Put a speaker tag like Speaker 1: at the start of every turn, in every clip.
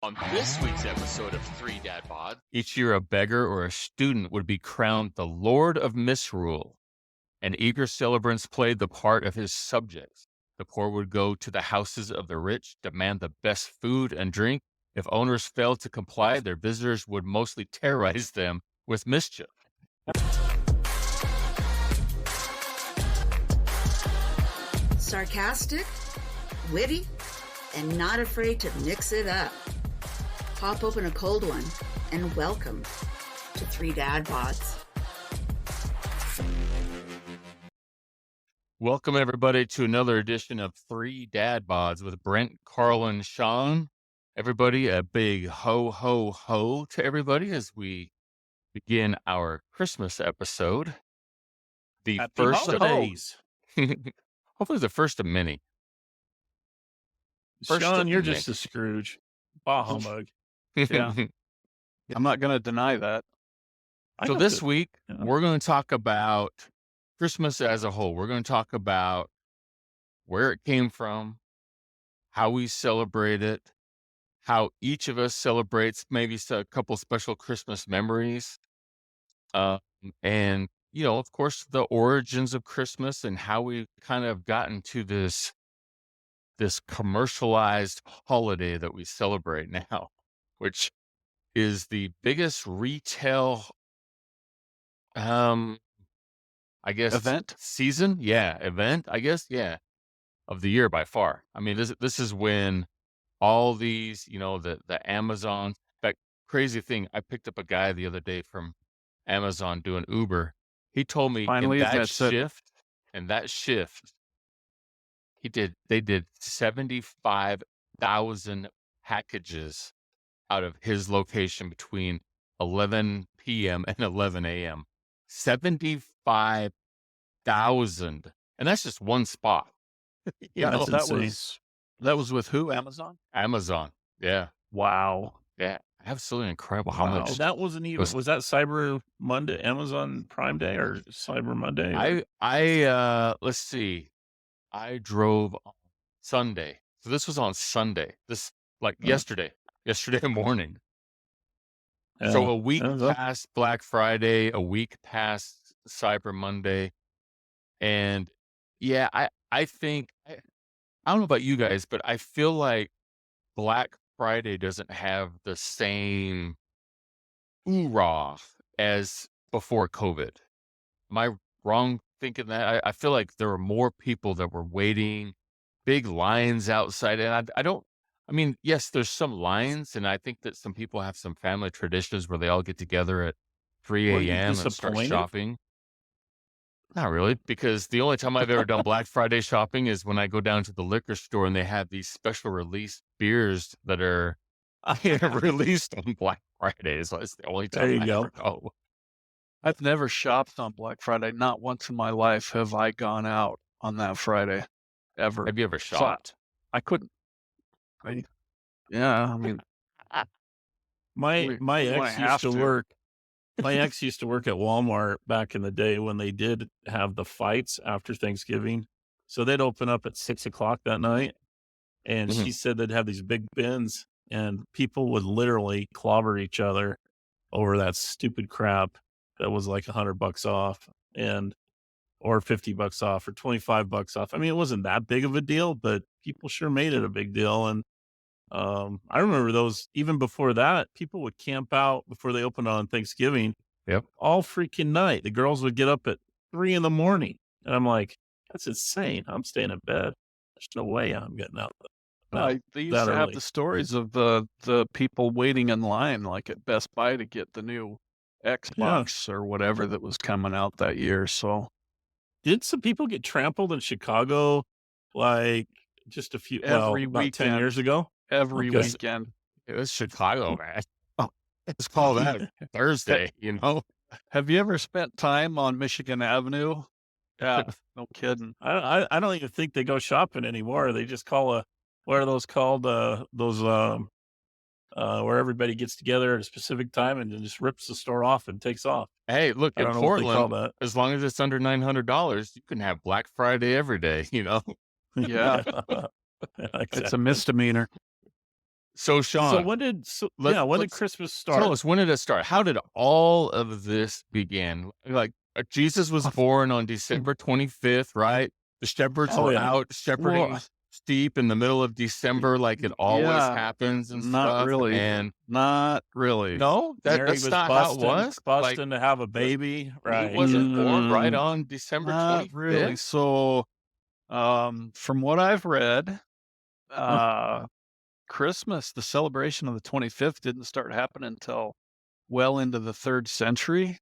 Speaker 1: On this week's episode of Three Dad Bods, each year a beggar or a student would be crowned the Lord of Misrule, and eager celebrants played the part of his subjects. The poor would go to the houses of the rich, demand the best food and drink. If owners failed to comply, their visitors would mostly terrorize them with mischief.
Speaker 2: Sarcastic, witty, and not afraid to mix it up. Pop open a cold one and welcome to Three Dad Bods.
Speaker 1: Welcome, everybody, to another edition of Three Dad Bods with Brent, Carl, and Sean. Everybody, a big ho, ho, ho to everybody as we begin our Christmas episode. The
Speaker 3: Happy
Speaker 1: first
Speaker 3: holidays.
Speaker 1: hopefully the first of many.
Speaker 3: Sean, you're just a Scrooge. Bah humbug.
Speaker 4: Yeah. I'm not going to deny that.
Speaker 1: So this week, we're going to talk about Christmas as a whole. We're going to talk about where it came from, how we celebrate it, how each of us celebrates maybe a couple special Christmas memories, and, you know, of course, the origins of Christmas and how we've kind of gotten to this commercialized holiday that we celebrate now, which is the biggest retail, I guess,
Speaker 4: Event?
Speaker 1: season. Yeah. Event, I guess. Yeah. Of the year by far. I mean, this is when all these, you know, the Amazon, in fact, crazy thing. I picked up a guy the other day from Amazon doing Uber. He told me
Speaker 4: Finally,
Speaker 1: in
Speaker 4: that's it.
Speaker 1: that shift, they did 75,000 packages out of his location between 11 p.m. and 11 a.m. 75,000. And that's just one spot.
Speaker 3: That's insane.
Speaker 4: That was with who? Amazon?
Speaker 1: Amazon. Yeah.
Speaker 4: Wow.
Speaker 1: Yeah. Absolutely incredible how
Speaker 4: Wow.
Speaker 1: much.
Speaker 3: That wasn't even, was that Cyber Monday, Amazon Prime Day or Cyber Monday?
Speaker 1: Let's see. I drove on Sunday. So this was on Sunday. Yesterday morning. So a week past Black Friday, a week past Cyber Monday. And yeah, I think, I don't know about you guys, but I feel like Black Friday doesn't have the same hoorah as before COVID. Am I wrong thinking that? I feel like there were more people that were waiting, big lines outside. And I mean, yes, there's some lines, and I think that some people have some family traditions where they all get together at 3 a.m. and start shopping. Not really, because the only time I've ever done Black Friday shopping is when I go down to the liquor store and they have these special release beers that are released on Black Friday. So it's the only time I ever go.
Speaker 4: I've never shopped on Black Friday. Not once in my life have I gone out on that Friday, ever.
Speaker 1: Have you ever shopped?
Speaker 4: I couldn't. Yeah, I mean,
Speaker 3: my ex used to work. My ex used to work at Walmart back in the day when they did have the fights after Thanksgiving. So they'd open up at 6:00 that night. And she said they'd have these big bins and people would literally clobber each other over that stupid crap that was like $100 off or $50 off or $25 off. I mean, it wasn't that big of a deal, but people sure made it a big deal. And I remember those, even before that, people would camp out before they opened on Thanksgiving.
Speaker 1: Yep.
Speaker 3: All freaking night. The girls would get up at 3 a.m. And I'm like, that's insane. I'm staying in bed. There's no way I'm getting out.
Speaker 4: They used to have the stories of the people waiting in line, like at Best Buy, to get the new Xbox or whatever that was coming out that year. So,
Speaker 3: did some people get trampled in Chicago, like just about 10 years ago?
Speaker 4: Every weekend.
Speaker 1: It was Chicago, man. Let's call that Thursday, you know?
Speaker 4: Have you ever spent time on Michigan Avenue? Yeah, no kidding.
Speaker 3: I don't even think they go shopping anymore. They just call what are those called? Where everybody gets together at a specific time and then just rips the store off and takes off.
Speaker 1: Hey, look, in Portland, as long as it's under $900, you can have Black Friday every day, you know?
Speaker 4: Yeah.
Speaker 3: Exactly.
Speaker 4: It's a misdemeanor.
Speaker 1: So Sean,
Speaker 3: when did
Speaker 1: let's
Speaker 3: Christmas start?
Speaker 1: tell us, when did it start? How did all of this begin? Like Jesus was born on December 25th, right? The shepherds were out shepherding sheep in the middle of December, like it always happens and
Speaker 4: not
Speaker 1: stuff.
Speaker 4: really.
Speaker 1: And
Speaker 4: Not really.
Speaker 1: no,
Speaker 3: Mary
Speaker 1: that's
Speaker 3: was
Speaker 1: not how it was. Like
Speaker 3: busting to have a baby,
Speaker 1: he
Speaker 3: right?
Speaker 1: wasn't born right on December
Speaker 4: Not
Speaker 1: 25th.
Speaker 4: really. So, from what I've read, Christmas, the celebration of the 25th, didn't start happening until well into the 3rd century.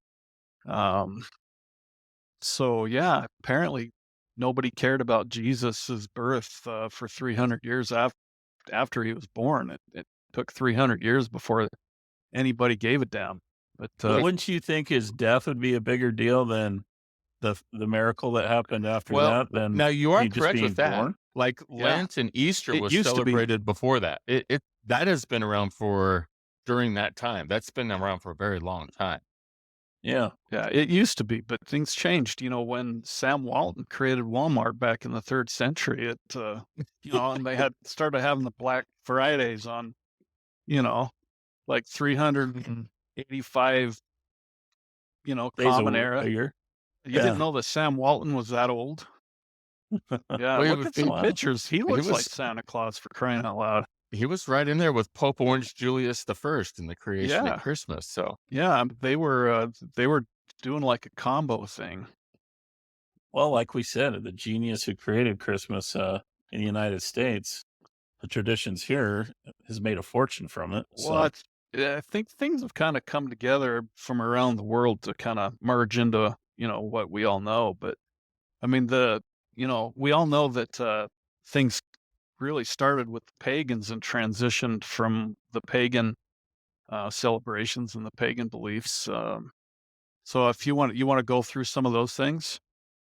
Speaker 4: So yeah, apparently nobody cared about Jesus's birth for 300 years after he was born. It took 300 years before anybody gave a damn. But
Speaker 3: wouldn't you think his death would be a bigger deal than the miracle that happened after that? Then
Speaker 1: now you are
Speaker 3: he just
Speaker 1: correct
Speaker 3: being
Speaker 1: with that.
Speaker 3: born?
Speaker 1: Like Lent and Easter
Speaker 4: It
Speaker 1: was
Speaker 4: used to be.
Speaker 1: celebrated before that. It that has been around for during that time. That's been around for a very long time.
Speaker 3: Yeah.
Speaker 4: Yeah, it used to be, but things changed. When Sam Walton created Walmart back in the 3rd century, and they started having the Black Fridays on, like 385, common era.
Speaker 3: You
Speaker 4: didn't know that Sam Walton was that old? Yeah, look at some pictures. He looks like Santa Claus, for crying out loud.
Speaker 1: He was right in there with Pope Orange Julius I in the creation of Christmas. So
Speaker 4: yeah, they were doing like a combo thing.
Speaker 3: Well, like we said, the genius who created Christmas in the United States, the traditions here has made a fortune from it.
Speaker 4: Well, I think things have kind of come together from around the world to kind of merge into what we all know. But I mean, we all know that things really started with the pagans and transitioned from the pagan celebrations and the pagan beliefs. So if you want to go through some of those things,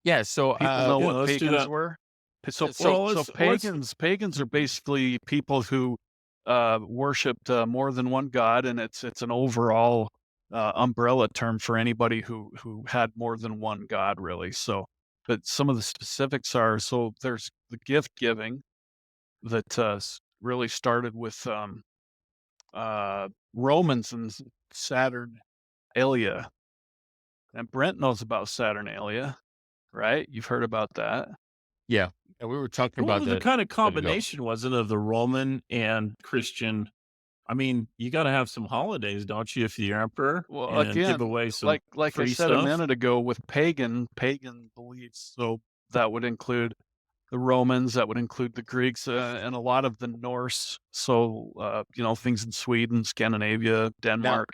Speaker 1: yeah. So
Speaker 4: people know what
Speaker 3: let's do
Speaker 4: pagans
Speaker 3: that.
Speaker 4: were. So pagans are basically people who worshipped more than one god, and it's an overall umbrella term for anybody who had more than one god, really. So, but some of the specifics are, so there's the gift giving that really started with Romans and Saturnalia. And Brent knows about Saturnalia, right? You've heard about that.
Speaker 1: Yeah. And we were talking about
Speaker 3: the kind of combination, wasn't it, of the Roman and Christian? I mean, you got to have some holidays, don't you, if you're emperor?
Speaker 4: Well,
Speaker 3: and
Speaker 4: again,
Speaker 3: give away some
Speaker 4: like I
Speaker 3: free
Speaker 4: said
Speaker 3: stuff.
Speaker 4: a minute ago, with pagan beliefs. So that would include the Romans, that would include the Greeks, and a lot of the Norse. So things in Sweden, Scandinavia, Denmark.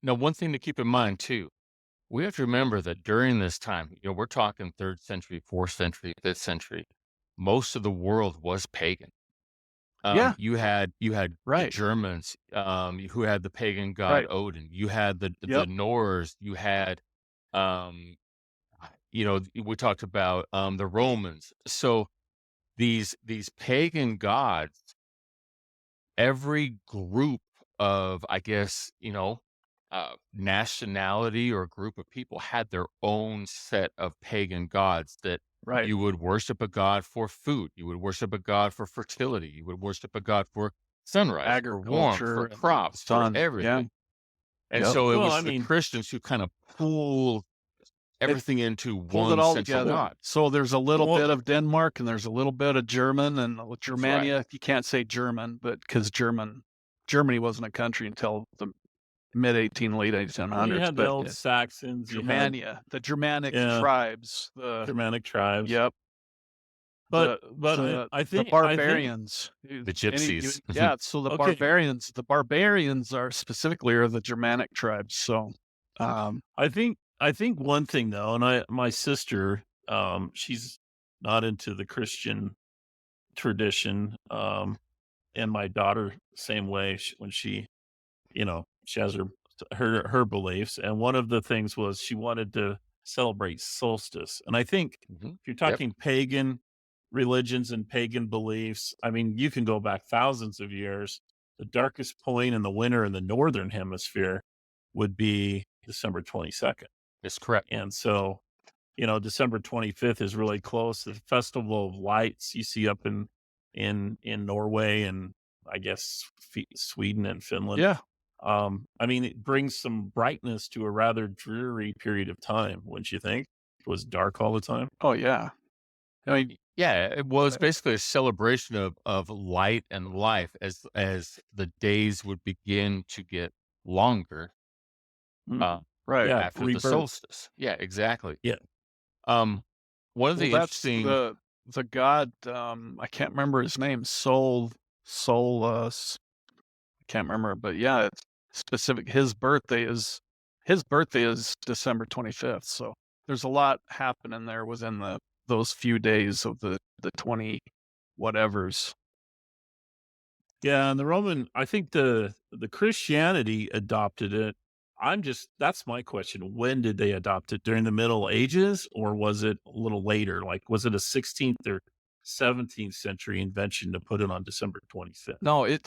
Speaker 1: Now, one thing to keep in mind too, we have to remember that during this time, we're talking 3rd century, 4th century, 5th century. Most of the world was pagan. You had the Germans, who had the pagan god Odin. You had the Norse. You had, we talked about the Romans. So these pagan gods, every group of, I guess, nationality or group of people had their own set of pagan gods that you would worship a god for food. You would worship a god for fertility. You would worship a god for sunrise,
Speaker 4: agriculture,
Speaker 1: for warmth, for crops, for everything.
Speaker 4: Yeah.
Speaker 1: And so it was the Christians who kind of pulled everything into one central god.
Speaker 4: So there's a little bit of Denmark, and there's a little bit of German and Germania. You can't say German, but because Germany wasn't a country until the late 1800s.
Speaker 3: You had the old Saxons,
Speaker 4: Germania, the Germanic tribes, the
Speaker 3: Germanic tribes.
Speaker 4: Yep.
Speaker 3: But I think
Speaker 4: the barbarians,
Speaker 1: the gypsies.
Speaker 4: So the barbarians are the Germanic tribes. So
Speaker 3: I think one thing though, and my sister, she's not into the Christian tradition, and my daughter same way. When she has her beliefs, and one of the things was she wanted to celebrate solstice. And I think if you're talking pagan religions and pagan beliefs, I mean, you can go back thousands of years. The darkest point in the winter in the northern hemisphere would be December 22nd.
Speaker 1: That's correct.
Speaker 3: And so, December 25th is really close. The Festival of Lights you see up in Norway and I guess, Sweden and Finland.
Speaker 4: Yeah.
Speaker 3: I mean, it brings some brightness to a rather dreary period of time, wouldn't you think? It was dark all the time.
Speaker 4: Oh, yeah. I mean,
Speaker 1: Yeah, it was basically a celebration of light and life as the days would begin to get longer
Speaker 4: right.
Speaker 3: Yeah,
Speaker 1: after the
Speaker 3: rebirth.
Speaker 1: solstice. Yeah, exactly.
Speaker 3: Yeah.
Speaker 1: One of
Speaker 4: Well,
Speaker 1: the
Speaker 4: that's
Speaker 1: interesting
Speaker 4: the god, I can't remember his name, I can't remember, but yeah, it's specific. His birthday is December 25th. So there's a lot happening there within those few days of the 20 whatevers.
Speaker 3: Yeah, and the Roman, I think the Christianity adopted it. That's my question. When did they adopt it? During the Middle Ages, or was it a little later? Like, was it a 16th or 17th century invention to put it on December 25th?
Speaker 4: No,
Speaker 1: All right.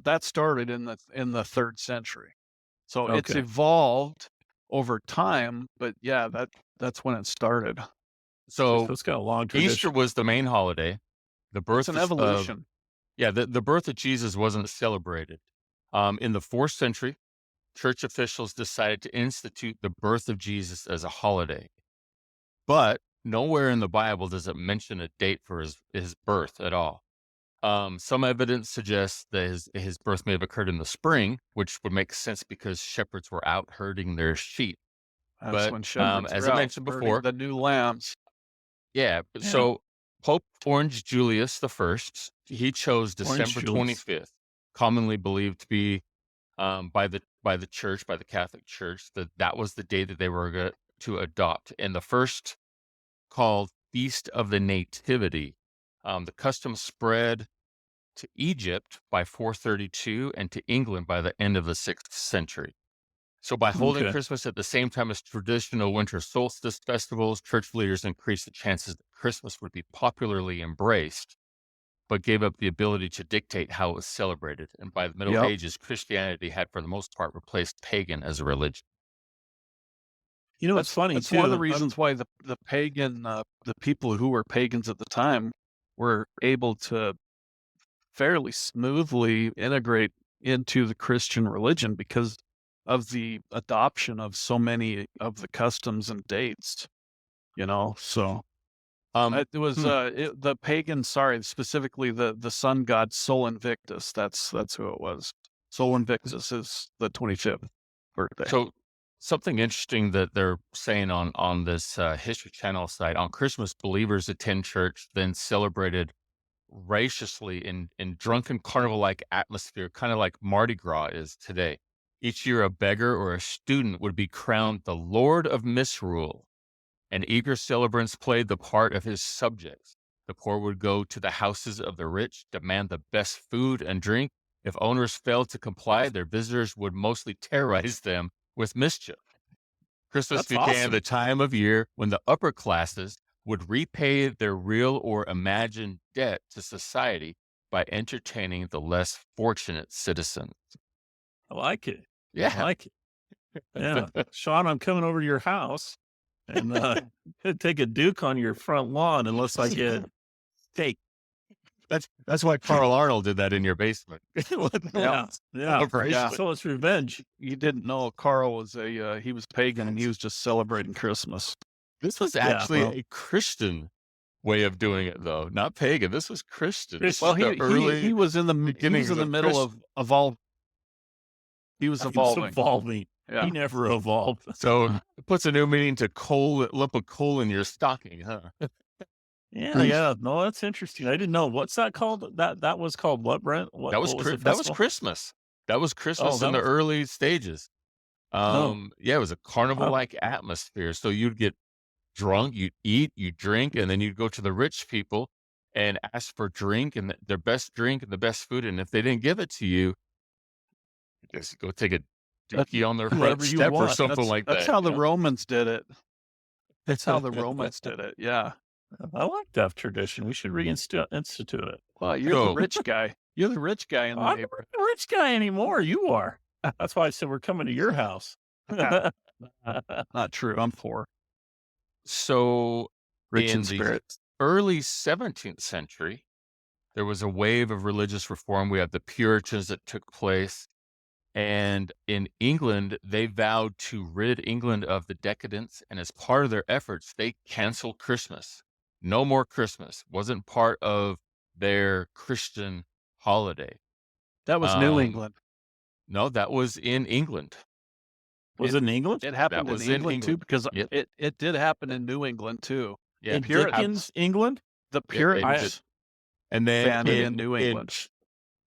Speaker 4: that started in the 3rd century. So it's
Speaker 3: Okay.
Speaker 4: evolved over time, but yeah, that's when it started.
Speaker 1: So
Speaker 3: it's got a long tradition.
Speaker 1: Easter was the main holiday. The birth
Speaker 4: It's an
Speaker 1: of
Speaker 4: evolution.
Speaker 1: the birth of Jesus wasn't celebrated. In the 4th century, church officials decided to institute the birth of Jesus as a holiday. But nowhere in the Bible does it mention a date for his birth at all. Some evidence suggests that his birth may have occurred in the spring, which would make sense because shepherds were out herding their sheep.
Speaker 4: That's
Speaker 1: But
Speaker 4: when shepherds
Speaker 1: as
Speaker 4: are
Speaker 1: I
Speaker 4: out
Speaker 1: mentioned
Speaker 4: herding
Speaker 1: before,
Speaker 4: the new lambs.
Speaker 1: yeah. So Pope Orange Julius I, he chose December
Speaker 3: Julius.
Speaker 1: 25th, commonly believed to be by the church, by the Catholic Church, that was the day that they were to adopt. And the first, called Feast of the Nativity, the custom spread to Egypt by 432 and to England by the end of the 6th century. So by holding
Speaker 3: Okay.
Speaker 1: Christmas at the same time as traditional winter solstice festivals, church leaders increased the chances that Christmas would be popularly embraced, but gave up the ability to dictate how it was celebrated. And by the Middle
Speaker 4: Yep.
Speaker 1: Ages, Christianity had, for the most part, replaced pagan as a religion.
Speaker 3: You know, it's funny
Speaker 4: That's
Speaker 3: too.
Speaker 4: one of the reasons why the pagan, the people who were pagans at the time were able to fairly smoothly integrate into the Christian religion because of the adoption of so many of the customs and dates, so it was the pagan, specifically the sun god Sol Invictus. That's who it was. Sol Invictus is the 25th birthday.
Speaker 1: So something interesting that they're saying on this History Channel site, on Christmas, believers attend church, then celebrated raciously in drunken carnival-like atmosphere, kind of like Mardi Gras is today. Each year, a beggar or a student would be crowned the Lord of Misrule, and eager celebrants played the part of his subjects. The poor would go to the houses of the rich, demand the best food and drink. If owners failed to comply, their visitors would mostly terrorize them with mischief. Christmas
Speaker 3: That's
Speaker 1: became
Speaker 3: awesome.
Speaker 1: the time of year when the upper classes would repay their real or imagined debt to society by entertaining the less fortunate citizens.
Speaker 3: I like it.
Speaker 1: Yeah.
Speaker 3: I like it. Yeah. Sean, I'm coming over to your house and take a duke on your front lawn unless I get steak.
Speaker 1: That's why Carl Arnold did that in your basement.
Speaker 3: Yeah. So it's revenge.
Speaker 4: You didn't know Carl was he was pagan and he was just celebrating Christmas.
Speaker 1: This was actually a Christian way of doing it, though, not pagan. This was Christian.
Speaker 4: Well, he was in the middle of all. He was evolving.
Speaker 3: Yeah. He never evolved.
Speaker 1: So it puts a new meaning to lump of coal in your stocking, huh?
Speaker 3: Yeah. No, that's interesting. I didn't know. What's that called? That was called what, Brent?
Speaker 1: That was Christmas. That was Christmas in the early stages. Yeah, it was a carnival-like atmosphere. So you'd get drunk, you'd eat, you drink, and then you'd go to the rich people and ask for drink and their best drink and the best food. And if they didn't give it to you, just go take a dookie on their front step or something like that.
Speaker 4: That's how the Romans did it. That's how the Romans did it. Yeah.
Speaker 3: I like that tradition. We should reinstitute it.
Speaker 4: Well, you're the rich guy. You're the rich guy in the neighborhood.
Speaker 3: I'm not a rich guy anymore. You are. That's why I said we're coming to your house.
Speaker 4: Not true. I'm poor.
Speaker 1: So
Speaker 4: Rich in
Speaker 1: the
Speaker 4: spirit.
Speaker 1: early 17th century, There was a wave of religious reform. We have the Puritans that took place. And in England, they vowed to rid England of the decadence. And as part of their efforts, they canceled Christmas. No more Christmas. Wasn't part of their Christian holiday.
Speaker 4: That was New England.
Speaker 1: No, that was in England.
Speaker 3: Was it in England?
Speaker 4: It happened
Speaker 1: was
Speaker 4: in
Speaker 1: in
Speaker 4: England too,
Speaker 1: England.
Speaker 4: because
Speaker 1: Yep.
Speaker 4: it did happen in New England too.
Speaker 1: Yeah,
Speaker 3: In Dickens, England?
Speaker 4: The
Speaker 1: Yeah,
Speaker 4: Puritans
Speaker 1: and then
Speaker 4: banned it in New England.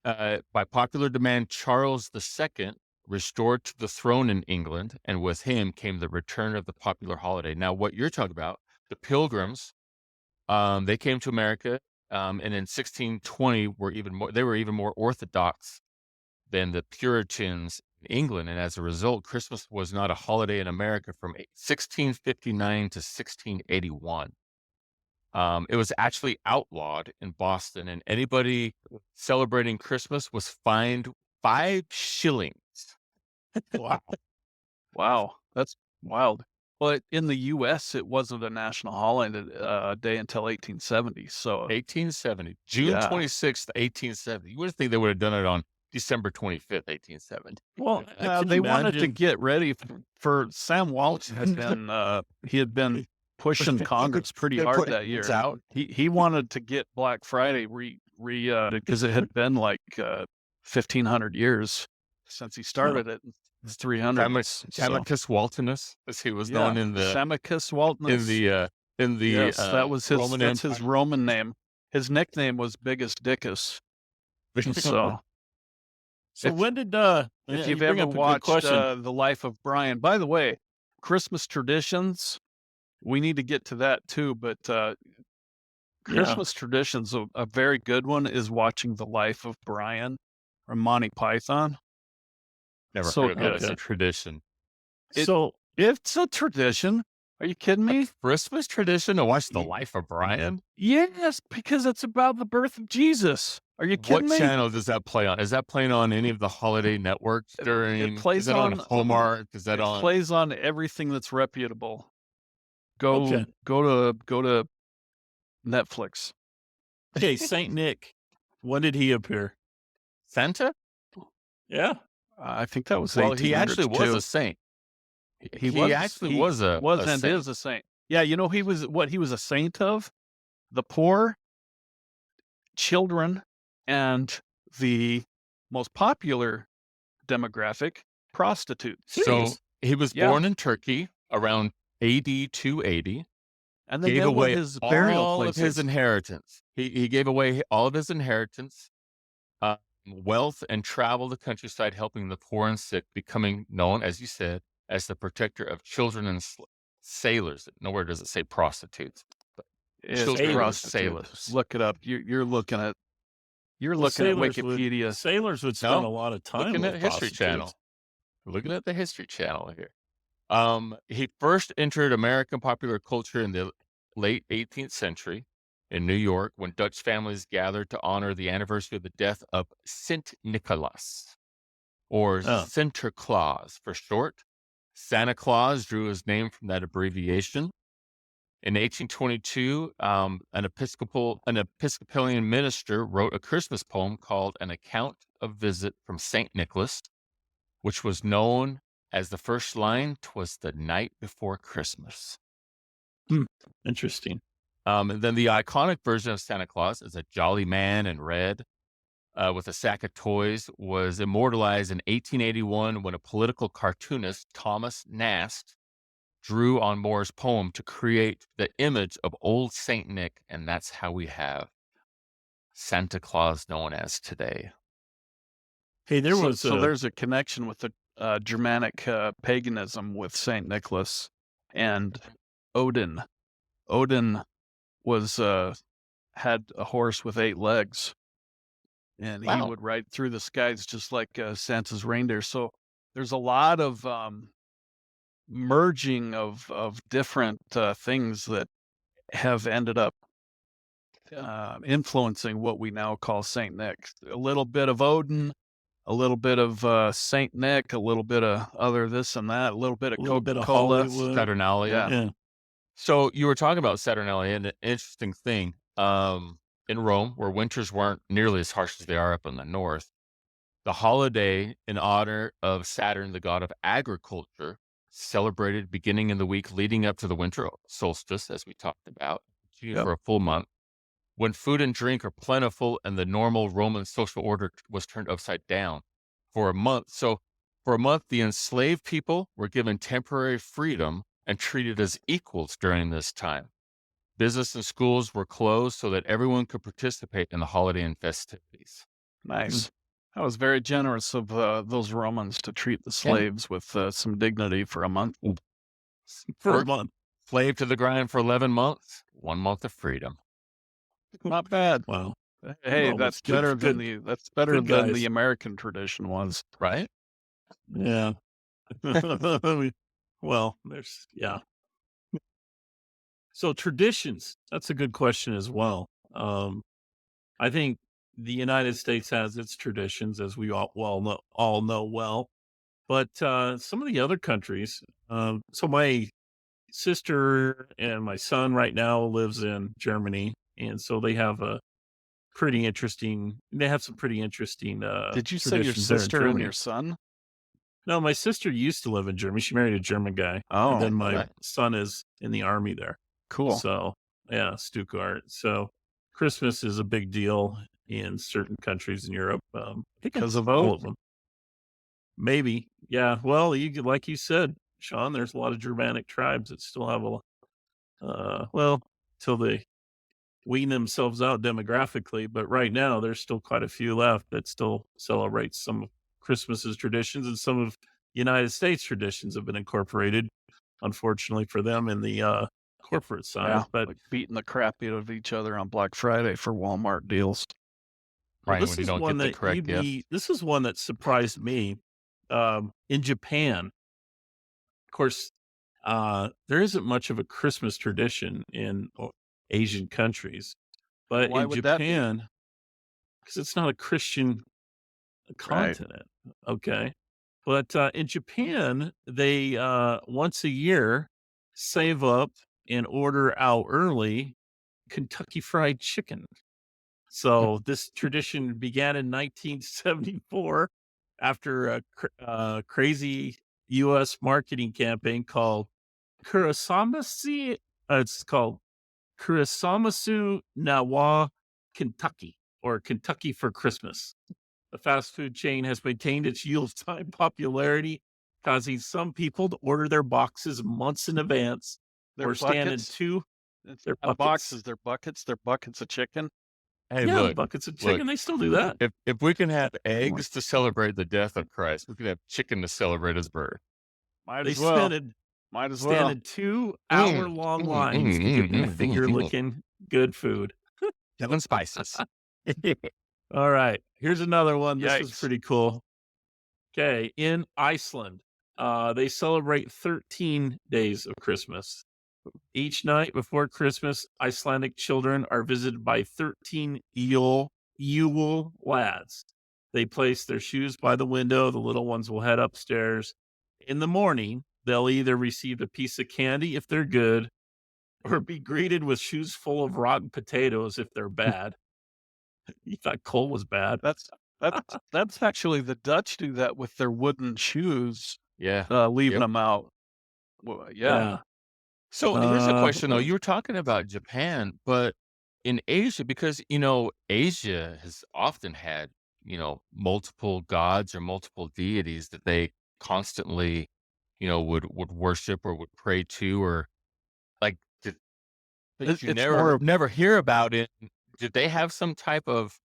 Speaker 1: by popular demand, Charles II restored to the throne in England, and with him came the return of the popular holiday. Now, what you're talking about, the Pilgrims, they came to America, and in 1620 they were even more orthodox than the Puritans in England, and as a result, Christmas was not a holiday in America from 1659 to 1681. It was actually outlawed in Boston, and anybody celebrating Christmas was fined 5 shillings.
Speaker 3: Wow.
Speaker 4: Wow, that's wild. But in the U.S., it wasn't a national holiday day until 1870. So
Speaker 1: 1870, June
Speaker 4: Yeah.
Speaker 1: 26th, 1870. You would think they would have done it on December 25th, 1870.
Speaker 3: Well,
Speaker 4: they wanted to get ready for Sam Walton had been he had been pushing Congress pretty hard that year.
Speaker 1: Out.
Speaker 4: He wanted to get Black Friday because it had been like 1,500 years since he started it. It's 300.
Speaker 1: Amicus Waltonus, as he was known in the
Speaker 4: Samicus Waltonus.
Speaker 1: Yes,
Speaker 4: that was his
Speaker 1: Roman
Speaker 4: that's his
Speaker 1: Empire.
Speaker 4: Roman name. His nickname was Biggest Dickus. So
Speaker 3: So
Speaker 4: if-
Speaker 3: when did
Speaker 4: if
Speaker 3: you
Speaker 4: you've
Speaker 3: bring
Speaker 4: ever
Speaker 3: up a good
Speaker 4: watched
Speaker 3: question.
Speaker 4: The Life of Brian, by the way, Christmas traditions, we need to get to that too. But Christmas traditions, a very good one is watching The Life of Brian or Monty Python.
Speaker 1: Never
Speaker 4: So
Speaker 1: heard of that as
Speaker 3: good.
Speaker 1: a tradition.
Speaker 3: So
Speaker 4: It's a tradition. Are you kidding me?
Speaker 1: Christmas tradition to watch The Life of Brian?
Speaker 4: Yes, because it's about the birth of Jesus. Are you kidding
Speaker 1: What
Speaker 4: me?
Speaker 1: channel does that play on? Is that playing on any of the holiday networks during?
Speaker 4: plays
Speaker 1: is that on
Speaker 4: on-
Speaker 1: Hallmark? Is that
Speaker 4: It
Speaker 1: on?
Speaker 4: plays on everything that's reputable. Go
Speaker 3: Okay.
Speaker 4: go to Netflix.
Speaker 3: okay, Saint Nick, when did he appear?
Speaker 1: Santa?
Speaker 3: Yeah.
Speaker 4: I think that was
Speaker 1: Well, he
Speaker 4: 1800s
Speaker 1: actually was
Speaker 4: too.
Speaker 1: a saint.
Speaker 4: He was
Speaker 1: actually was a
Speaker 4: and
Speaker 1: saint.
Speaker 4: is a saint. Yeah, you know he was a saint of the poor, children, and the most popular demographic, prostitutes.
Speaker 1: So
Speaker 3: Jeez.
Speaker 1: he was
Speaker 4: Yeah.
Speaker 1: born in Turkey around AD 280.
Speaker 4: And they
Speaker 1: Gave
Speaker 4: know what
Speaker 1: away
Speaker 4: his burial
Speaker 1: all
Speaker 4: place
Speaker 1: of his
Speaker 4: is.
Speaker 1: inheritance. He gave away all of his inheritance, wealth, and traveled the countryside helping the poor and sick, becoming known, as you said, as the protector of children and sailors. Nowhere does it say prostitutes.
Speaker 4: It's
Speaker 1: children and
Speaker 4: prostitutes.
Speaker 1: sailors.
Speaker 4: Look it up. You're looking at
Speaker 3: Well, sailors
Speaker 4: Wikipedia.
Speaker 3: Sailors would spend
Speaker 1: No,
Speaker 3: a lot of time
Speaker 1: Looking
Speaker 3: with
Speaker 1: at History
Speaker 3: prostitutes.
Speaker 1: Channel. Looking at the History Channel here. He first entered American popular culture in the late 18th century in New York when Dutch families gathered to honor the anniversary of the death of Sint Nicholas, or
Speaker 3: Oh.
Speaker 1: Sinterklaas for short. Santa Claus drew his name from that abbreviation. In 1822, an Episcopalian minister wrote a Christmas poem called An Account of Visit from St. Nicholas, which was known as the first line, "'Twas the night before Christmas."
Speaker 3: Interesting.
Speaker 1: And then the iconic version of Santa Claus is a jolly man in red with a sack of toys, was immortalized in 1881 when a political cartoonist, Thomas Nast, drew on Moore's poem to create the image of old Saint Nick, and that's how we have Santa Claus known as today.
Speaker 3: Hey,
Speaker 4: So there's a connection with the Germanic paganism with Saint Nicholas and Odin. Odin was had a horse with 8 legs, and he
Speaker 1: Wow.
Speaker 4: would ride through the skies just like Santa's reindeer. So there's a lot of merging of different things that have ended up influencing what we now call Saint Nick. A little bit of Odin, a little bit of Saint Nick, a little bit of other this and that, a little bit of Coca-Cola.
Speaker 3: Hollywood.
Speaker 1: Saturnalia.
Speaker 4: Yeah.
Speaker 3: Yeah.
Speaker 1: So you were talking about Saturnalia, and an interesting thing. in Rome, where winters weren't nearly as harsh as they are up in the north, the holiday in honor of Saturn, the god of agriculture, celebrated beginning in the week leading up to the winter solstice, as we talked about, continued for a full month, when food and drink are plentiful and the normal Roman social order was turned upside down for a month. So for a month, the enslaved people were given temporary freedom and treated as equals during this time. Business and schools were closed so that everyone could participate in the holiday and festivities.
Speaker 4: Nice. That was very generous of those Romans to treat the slaves with some dignity for a month.
Speaker 3: For a month.
Speaker 1: Slave to the grind for 11 months, 1 month of freedom.
Speaker 4: Not bad.
Speaker 3: Wow.
Speaker 4: Hey,
Speaker 3: Well,
Speaker 4: that's
Speaker 3: good-
Speaker 4: better
Speaker 3: good-
Speaker 4: than that's better
Speaker 3: good
Speaker 4: than
Speaker 3: guys.
Speaker 4: the American tradition was.
Speaker 1: Right?
Speaker 3: Yeah. Well, there's, yeah. So traditions, that's a good question as well. I think the United States has its traditions, as we all know well. But some of the other countries, so my sister and my son right now lives in Germany, and so they have some pretty interesting
Speaker 4: Did you say your
Speaker 3: traditions there in
Speaker 4: sister and
Speaker 3: Germany.
Speaker 4: your son?
Speaker 3: No, my sister used to live in Germany. She married a German guy.
Speaker 4: Oh,
Speaker 3: and then my
Speaker 1: right.
Speaker 3: son is in the army there.
Speaker 4: Cool.
Speaker 3: So, yeah, Stuttgart. So, Christmas is a big deal in certain countries in Europe.
Speaker 4: Because of
Speaker 3: all
Speaker 4: vote?
Speaker 3: of them. Maybe. Yeah. Well, like you said, Sean, there's a lot of Germanic tribes that still have till they wean themselves out demographically. But right now, there's still quite a few left that still celebrate some of Christmas's traditions, and some of United States traditions have been incorporated, unfortunately for them, in the corporate side.
Speaker 4: Yeah,
Speaker 3: But
Speaker 4: like beating the crap out of each other on Black Friday for Walmart deals.
Speaker 1: Right,
Speaker 3: this
Speaker 1: when you
Speaker 3: is
Speaker 1: don't
Speaker 3: one
Speaker 1: get the
Speaker 3: that
Speaker 1: correct
Speaker 3: you'd
Speaker 1: gift.
Speaker 3: be. This is one that surprised me. In Japan, of course, there isn't much of a Christmas tradition in Asian countries, but
Speaker 4: Why
Speaker 3: in
Speaker 4: would that be?
Speaker 3: Japan, because it's not a Christian continent. Okay. But in Japan, they once a year save up and order out early Kentucky Fried Chicken. So this tradition began in 1974 after a crazy U.S. marketing campaign called Kurosamasu. It's called Kurosamasu Nawa Kentucky, or Kentucky for Christmas. The fast food chain has maintained its time popularity, causing some people to order their boxes months in advance.
Speaker 4: Their
Speaker 3: or stand in
Speaker 4: buckets?
Speaker 3: two.
Speaker 4: They're
Speaker 3: buckets.
Speaker 4: boxes. They're buckets of chicken.
Speaker 1: Hey,
Speaker 3: Yeah,
Speaker 1: look,
Speaker 3: buckets of chicken. They still do that.
Speaker 1: if we can have eggs to celebrate the death of Christ, we can have chicken to celebrate his birth.
Speaker 4: Might
Speaker 3: They
Speaker 4: as well.
Speaker 3: stand in 2-hour-long lines to get their finger-licking good food.
Speaker 1: Killing spices.
Speaker 3: All right, here's another one. This is
Speaker 4: Yikes.
Speaker 3: pretty cool. Okay, in Iceland, they celebrate 13 days of Christmas. Each night before Christmas, Icelandic children are visited by 13 Yule lads. They place their shoes by the window. The little ones will head upstairs. In the morning, they'll either receive a piece of candy if they're good, or be greeted with shoes full of rotten potatoes if they're bad. You thought coal was bad.
Speaker 4: That's actually the Dutch do that with their wooden shoes,
Speaker 1: Yeah.
Speaker 4: leaving them out. Well, yeah.
Speaker 1: So here's a question though. You were talking about Japan, but in Asia, because Asia has often had multiple gods or multiple deities that they constantly would worship or would pray to, or like but you never hear about it. Did they have some type of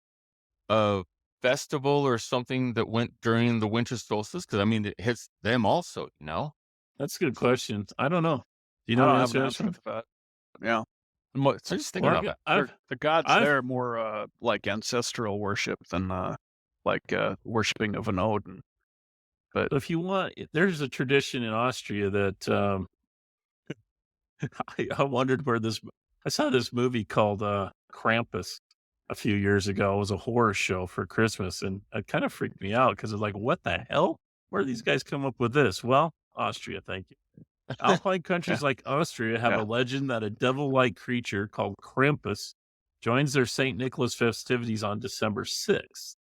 Speaker 1: festival or something that went during the winter solstice? Because I mean, it hits them also.
Speaker 3: That's a good question. I don't know. Do you
Speaker 4: I
Speaker 3: know
Speaker 4: don't
Speaker 3: the
Speaker 4: have an
Speaker 3: answer?
Speaker 4: answer to that. Yeah.
Speaker 1: So just think about that.
Speaker 4: The gods there are more like ancestral worship than worshiping of an Odin. But
Speaker 3: if you want, there's a tradition in Austria that I wondered where I saw this movie called Krampus a few years ago. It was a horror show for Christmas, and it kind of freaked me out because it's like, what the hell? Where do these guys come up with this? Well, Austria, thank you. Alpine countries like Austria have a legend that a devil-like creature called Krampus joins their St. Nicholas festivities on December 6th.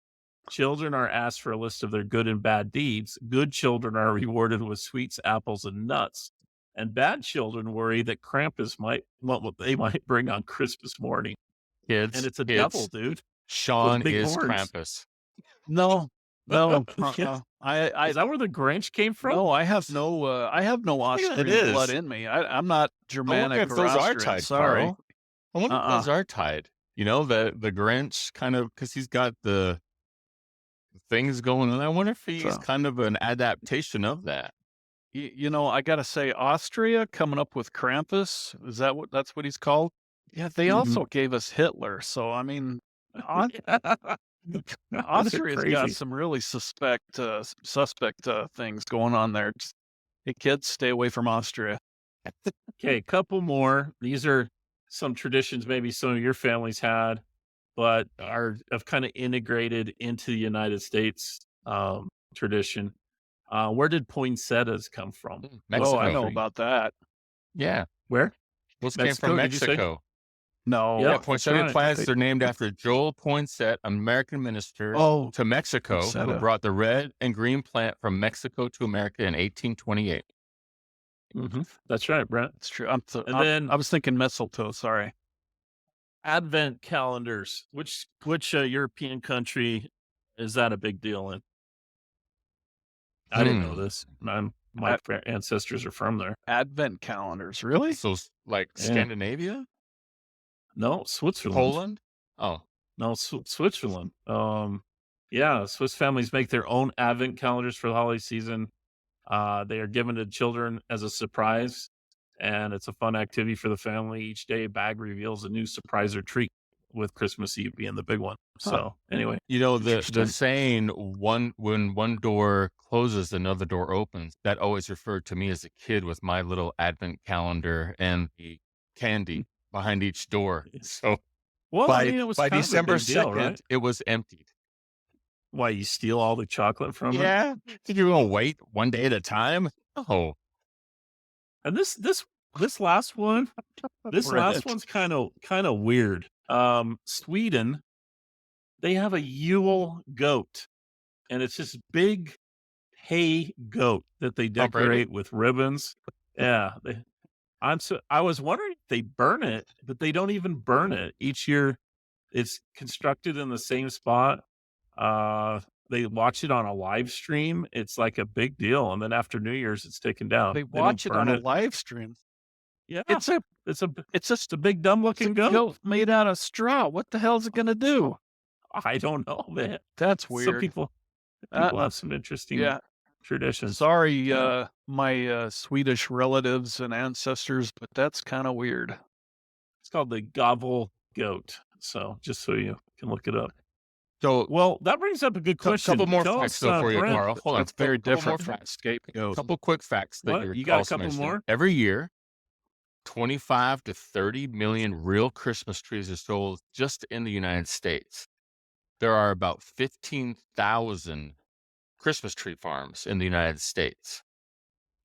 Speaker 3: Children are asked for a list of their good and bad deeds. Good children are rewarded with sweets, apples, and nuts. And bad children worry that Krampus might what they might bring on Christmas morning. And it's a devil, dude.
Speaker 1: Sean
Speaker 3: big
Speaker 1: is
Speaker 3: horns.
Speaker 1: Krampus.
Speaker 4: No, no.
Speaker 3: Yeah. Is that where the Grinch came from?
Speaker 4: No, I have no Austrian blood in me. I'm not Germanic or Austrian. Sorry.
Speaker 1: Carl. I wonder if those are tied. You know, the Grinch kind of, because he's got the things going on. I wonder if he's kind of an adaptation of that.
Speaker 4: You know, I gotta say, Austria coming up with Krampus, that's what he's called? Yeah, they also gave us Hitler. So I mean, Austria's got some really suspect things going on there. Just, hey kids, stay away from Austria.
Speaker 3: Okay, a couple more. These are some traditions maybe some of your families had, but have kind of integrated into the United States tradition. Where did poinsettias come from?
Speaker 1: Mexico.
Speaker 4: Oh, I know about that.
Speaker 1: Yeah.
Speaker 3: Where?
Speaker 1: Those came from Mexico.
Speaker 4: No.
Speaker 1: Yeah, poinsettia plants are named after Joel Poinsett, American minister to Mexico, who brought the red and green plant from Mexico to America in 1828.
Speaker 3: That's right, Brent.
Speaker 4: That's true. I was thinking mistletoe. Sorry.
Speaker 3: Advent calendars. Which European country is that a big deal in? I didn't know this. My ancestors are from there.
Speaker 4: Advent calendars, really?
Speaker 1: So, like Scandinavia?
Speaker 3: No, Switzerland.
Speaker 1: Poland? Oh.
Speaker 3: No, Switzerland. Yeah, Swiss families make their own Advent calendars for the holiday season. They are given to children as a surprise, and it's a fun activity for the family. Each day, a bag reveals a new surprise or treat, with Christmas Eve being the big one. So anyway,
Speaker 1: you know, the saying when one door closes, another door opens, that always referred to me as a kid with my little Advent calendar and the candy behind each door. So by December 2nd, right? It was emptied.
Speaker 3: Why, you steal all the chocolate from it?
Speaker 1: Yeah. Did you want to wait one day at a time? Oh.
Speaker 3: And this last one, last one's kind of weird. Sweden, they have a Yule goat, and it's this big hay goat that they decorate with ribbons. Yeah. I was wondering if they burn it, but they don't even burn it. Each year it's constructed in the same spot. They watch it on a live stream. It's like a big deal. And then after New Year's, it's taken down.
Speaker 4: They watch it on a live stream.
Speaker 3: Yeah.
Speaker 4: It's just
Speaker 3: a big dumb looking goat
Speaker 4: made out of straw. What the hell is it going to do?
Speaker 3: I don't know, man.
Speaker 4: That's weird.
Speaker 3: Some people have some interesting traditions.
Speaker 4: Sorry, my Swedish relatives and ancestors, but that's kind of weird.
Speaker 3: It's called the Gavel goat. So just so you can look it up.
Speaker 1: So,
Speaker 3: well, that brings up a good question.
Speaker 1: A couple more facts though for you, Carl. Hold on,
Speaker 4: it's very different from scapegoat.
Speaker 1: A couple quick facts that
Speaker 3: you got a couple more?
Speaker 1: Every year, 25 to 30 million real Christmas trees are sold just in the United States. There are about 15,000 Christmas tree farms in the United States.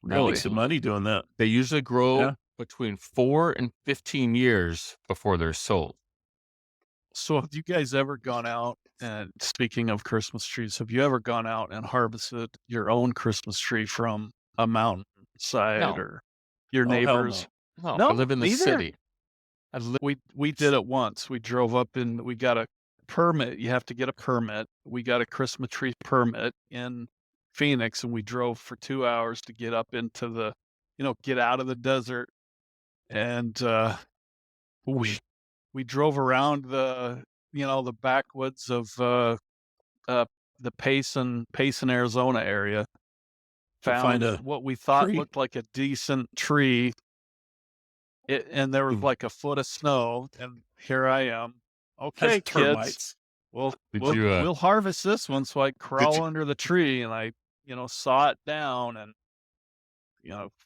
Speaker 3: Really? Make some money doing that.
Speaker 1: They usually grow between 4 and 15 years before they're sold.
Speaker 4: So have you guys ever gone out, and speaking of Christmas trees, have you ever gone out and harvested your own Christmas tree from a mountainside or your neighbors?
Speaker 1: No, I live in the city.
Speaker 4: We did it once. We drove up and we got a permit. You have to get a permit. We got a Christmas tree permit in Phoenix, and we drove for 2 hours to get up into get out of the desert. And we drove around the backwoods of the Payson, Arizona area. Found what we thought looked like a decent tree. And there was like a foot of snow, and here I am. Okay, kids, we'll harvest this one. So I crawl under the tree, and I, saw it down, and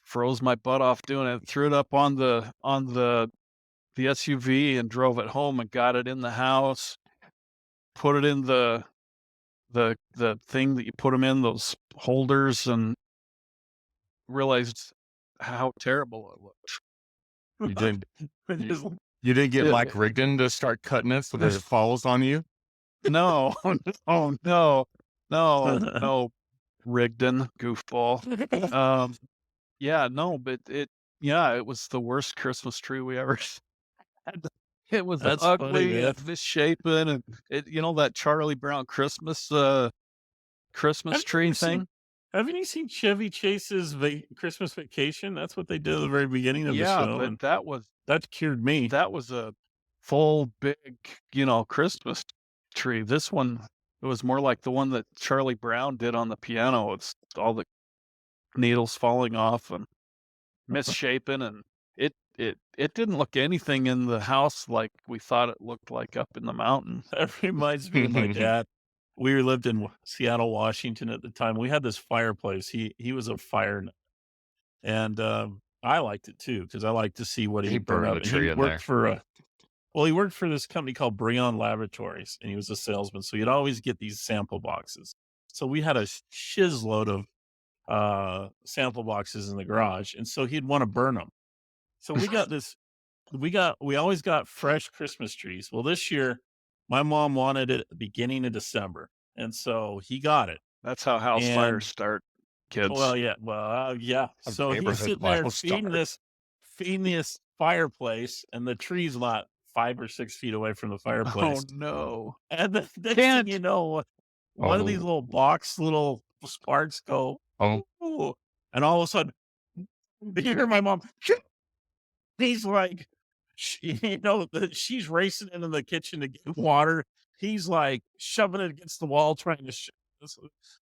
Speaker 4: froze my butt off doing it. Threw it up on the SUV and drove it home and got it in the house. Put it in the thing that you put them in, those holders, and realized how terrible it looked.
Speaker 1: You did. You didn't get Mike
Speaker 4: It-
Speaker 1: Rigdon to start cutting it so that it falls on you?
Speaker 4: no, no, Rigdon, goofball. Yeah, no, but it was the worst Christmas tree we ever had. It was
Speaker 3: That's funny,
Speaker 4: ugly
Speaker 3: man.
Speaker 4: and misshapen, and that Charlie Brown Christmas tree thing.
Speaker 3: Haven't you seen Chevy Chase's Christmas Vacation? That's what they did at the very beginning of the
Speaker 4: Yeah,
Speaker 3: show,
Speaker 4: but
Speaker 3: and
Speaker 4: that
Speaker 3: cured me.
Speaker 4: was a full big, Christmas tree. This one, it was more like the one that Charlie Brown did on the piano. It's all the needles falling off and misshapen, and it didn't look anything in the house like we thought it looked like up in the mountain.
Speaker 3: That reminds me of my dad. We lived in Seattle, Washington at the time. We had this fireplace. He was a fire nut, and I liked it too because I liked to see what
Speaker 1: He
Speaker 3: he burn
Speaker 1: burned
Speaker 3: up.
Speaker 1: the tree
Speaker 3: He
Speaker 1: in
Speaker 3: worked
Speaker 1: there.
Speaker 3: he worked for this company called Brion Laboratories, and he was a salesman. So he'd always get these sample boxes. So we had a shiz load of sample boxes in the garage, and so he'd want to burn them. So we got this. We always got fresh Christmas trees. Well, this year, my mom wanted it at the beginning of December, and so he got it.
Speaker 4: That's how house
Speaker 3: And-
Speaker 4: fires start, kids.
Speaker 3: Well, yeah.
Speaker 1: A
Speaker 3: So he's
Speaker 1: neighborhood
Speaker 3: sitting there
Speaker 1: fire
Speaker 3: feeding this fireplace, and the tree's not 5 or 6 feet away from the fireplace.
Speaker 4: Oh no!
Speaker 3: And the next
Speaker 4: Can't.
Speaker 3: thing you know, one of these little sparks go,
Speaker 1: Oh,
Speaker 3: "Ooh," and all of a sudden, you hear my mom. He's like, she's racing into the kitchen to get water. He's like shoving it against the wall, trying to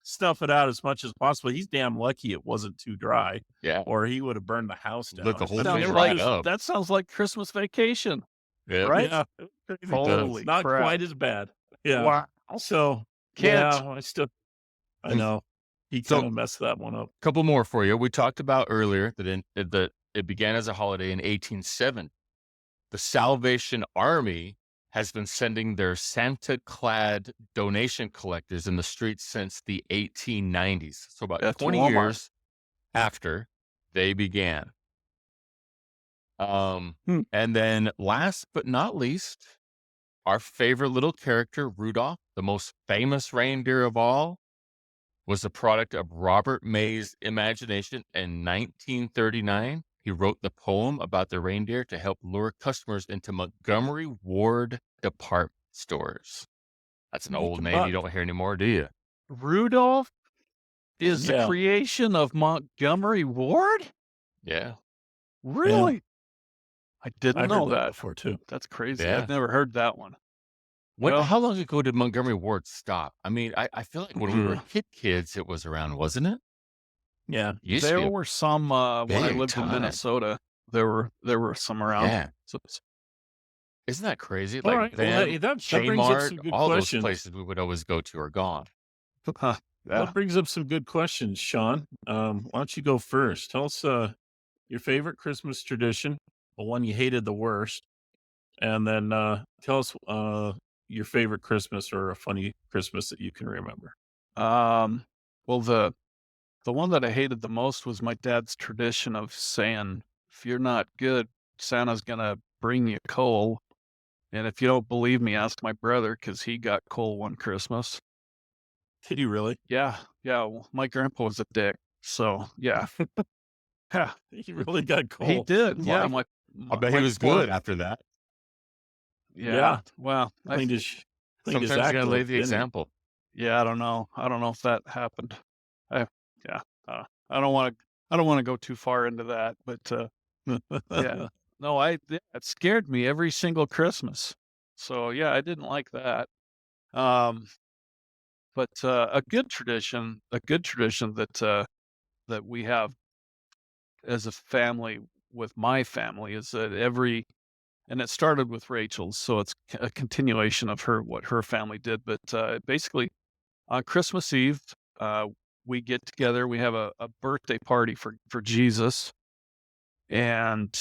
Speaker 3: stuff it out as much as possible. He's damn lucky it wasn't too dry,
Speaker 1: yeah.
Speaker 3: or he would have burned the house down.
Speaker 1: Lit the whole
Speaker 4: Sounds
Speaker 1: thing
Speaker 4: like-
Speaker 1: right up.
Speaker 4: That sounds like Christmas Vacation,
Speaker 1: Yeah.
Speaker 4: right?
Speaker 3: Yeah, it was crazy.
Speaker 4: Holy
Speaker 3: Not
Speaker 4: crap.
Speaker 3: quite as bad. Yeah.
Speaker 4: Wow.
Speaker 3: So
Speaker 4: Can't.
Speaker 3: yeah, I know he
Speaker 1: So-
Speaker 3: kind of messed that one up.
Speaker 1: Couple more for you. We talked about earlier that it began as a holiday in 1870. The Salvation Army has been sending their Santa-clad donation collectors in the streets since the 1890s. So about
Speaker 4: That's
Speaker 1: 20
Speaker 4: Walmart.
Speaker 1: years after they began. And then last but not least, our favorite little character, Rudolph, the most famous reindeer of all, was the product of Robert May's imagination in 1939. He wrote the poem about the reindeer to help lure customers into Montgomery Ward department stores. That's an
Speaker 3: Make
Speaker 1: old
Speaker 3: a
Speaker 1: name
Speaker 3: buck.
Speaker 1: you don't hear anymore, do you?
Speaker 4: Rudolph is the
Speaker 3: Yeah.
Speaker 4: creation of Montgomery Ward?
Speaker 1: Yeah.
Speaker 4: Really? I didn't
Speaker 3: I've
Speaker 4: know
Speaker 3: heard
Speaker 4: that.
Speaker 3: before too.
Speaker 4: That's crazy.
Speaker 1: Yeah.
Speaker 4: I've never heard that one. Well-
Speaker 1: How long ago did Montgomery Ward stop? I mean, I feel like when we were kids, it was around, wasn't it?
Speaker 3: Yeah.
Speaker 1: Used to be
Speaker 4: There
Speaker 1: a-
Speaker 4: were some when I
Speaker 1: big
Speaker 4: lived
Speaker 1: time.
Speaker 4: in Minnesota. There were some around.
Speaker 1: Yeah.
Speaker 4: So,
Speaker 1: Isn't that crazy?
Speaker 3: All
Speaker 1: Like
Speaker 3: right. Well,
Speaker 1: then
Speaker 3: hey, that brings up some
Speaker 1: Kmart,
Speaker 3: good
Speaker 1: all those
Speaker 3: questions.
Speaker 1: places we would always go to are gone.
Speaker 4: yeah.
Speaker 3: That brings up some good questions, Sean. Why don't you go first? Tell us your favorite Christmas tradition, the one you hated the worst, and then tell us your favorite Christmas or a funny Christmas that you can remember.
Speaker 4: Well, the one that I hated the most was my dad's tradition of saying, if you're not good, Santa's gonna bring you coal. And if you don't believe me, ask my brother, because he got coal one Christmas.
Speaker 3: Did you really?
Speaker 4: Yeah. Well, my grandpa was a dick. So yeah. Yeah,
Speaker 3: He really got cold.
Speaker 4: he did. Yeah.
Speaker 1: Wow. I bet he was good after that.
Speaker 4: Yeah. Well,
Speaker 3: Cleaned his
Speaker 1: Sometimes you
Speaker 3: act
Speaker 1: gotta
Speaker 3: up,
Speaker 1: lay the
Speaker 3: didn't he?
Speaker 1: example.
Speaker 4: yeah, I don't know. I don't know if that happened. I don't want to go too far into that, but yeah. No, it scared me every single Christmas. So yeah, I didn't like that. But a good tradition that we have as a family with my family is that and it started with Rachel's, so it's a continuation of what her family did. But basically, on Christmas Eve, we get together. We have a birthday party for Jesus, and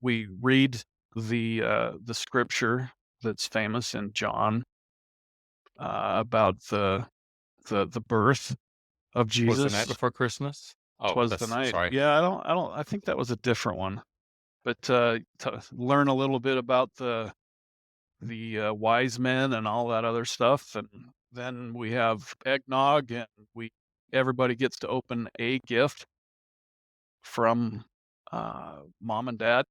Speaker 4: we read the scripture that's famous in John about the birth of Jesus.
Speaker 1: Was the night before Christmas? Oh,
Speaker 4: Twas the
Speaker 1: that's-
Speaker 4: night.
Speaker 1: Sorry.
Speaker 4: Yeah, I think that was a different one. but to learn a little bit about the wise men and all that other stuff, and then we have eggnog, and everybody gets to open a gift from mom and dad,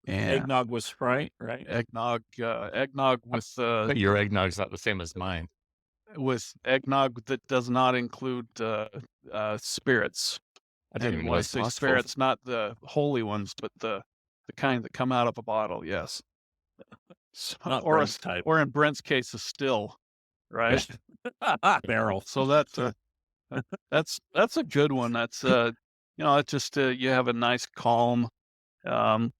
Speaker 4: and
Speaker 3: Eggnog with Sprite, right?
Speaker 4: eggnog
Speaker 1: But your eggnog's not the same as mine.
Speaker 4: with eggnog that does not include spirits.
Speaker 1: I didn't
Speaker 4: And
Speaker 1: even
Speaker 4: when
Speaker 1: know
Speaker 4: I
Speaker 1: it's
Speaker 4: say
Speaker 1: possible.
Speaker 4: spirits, not the holy ones, but the kind that come out of a bottle. Yes.
Speaker 3: Not
Speaker 4: or
Speaker 3: Brent's type.
Speaker 4: or in Brent's case, a still, right?
Speaker 3: Barrel.
Speaker 4: So that's a good one. That's it's just you have a nice calm, some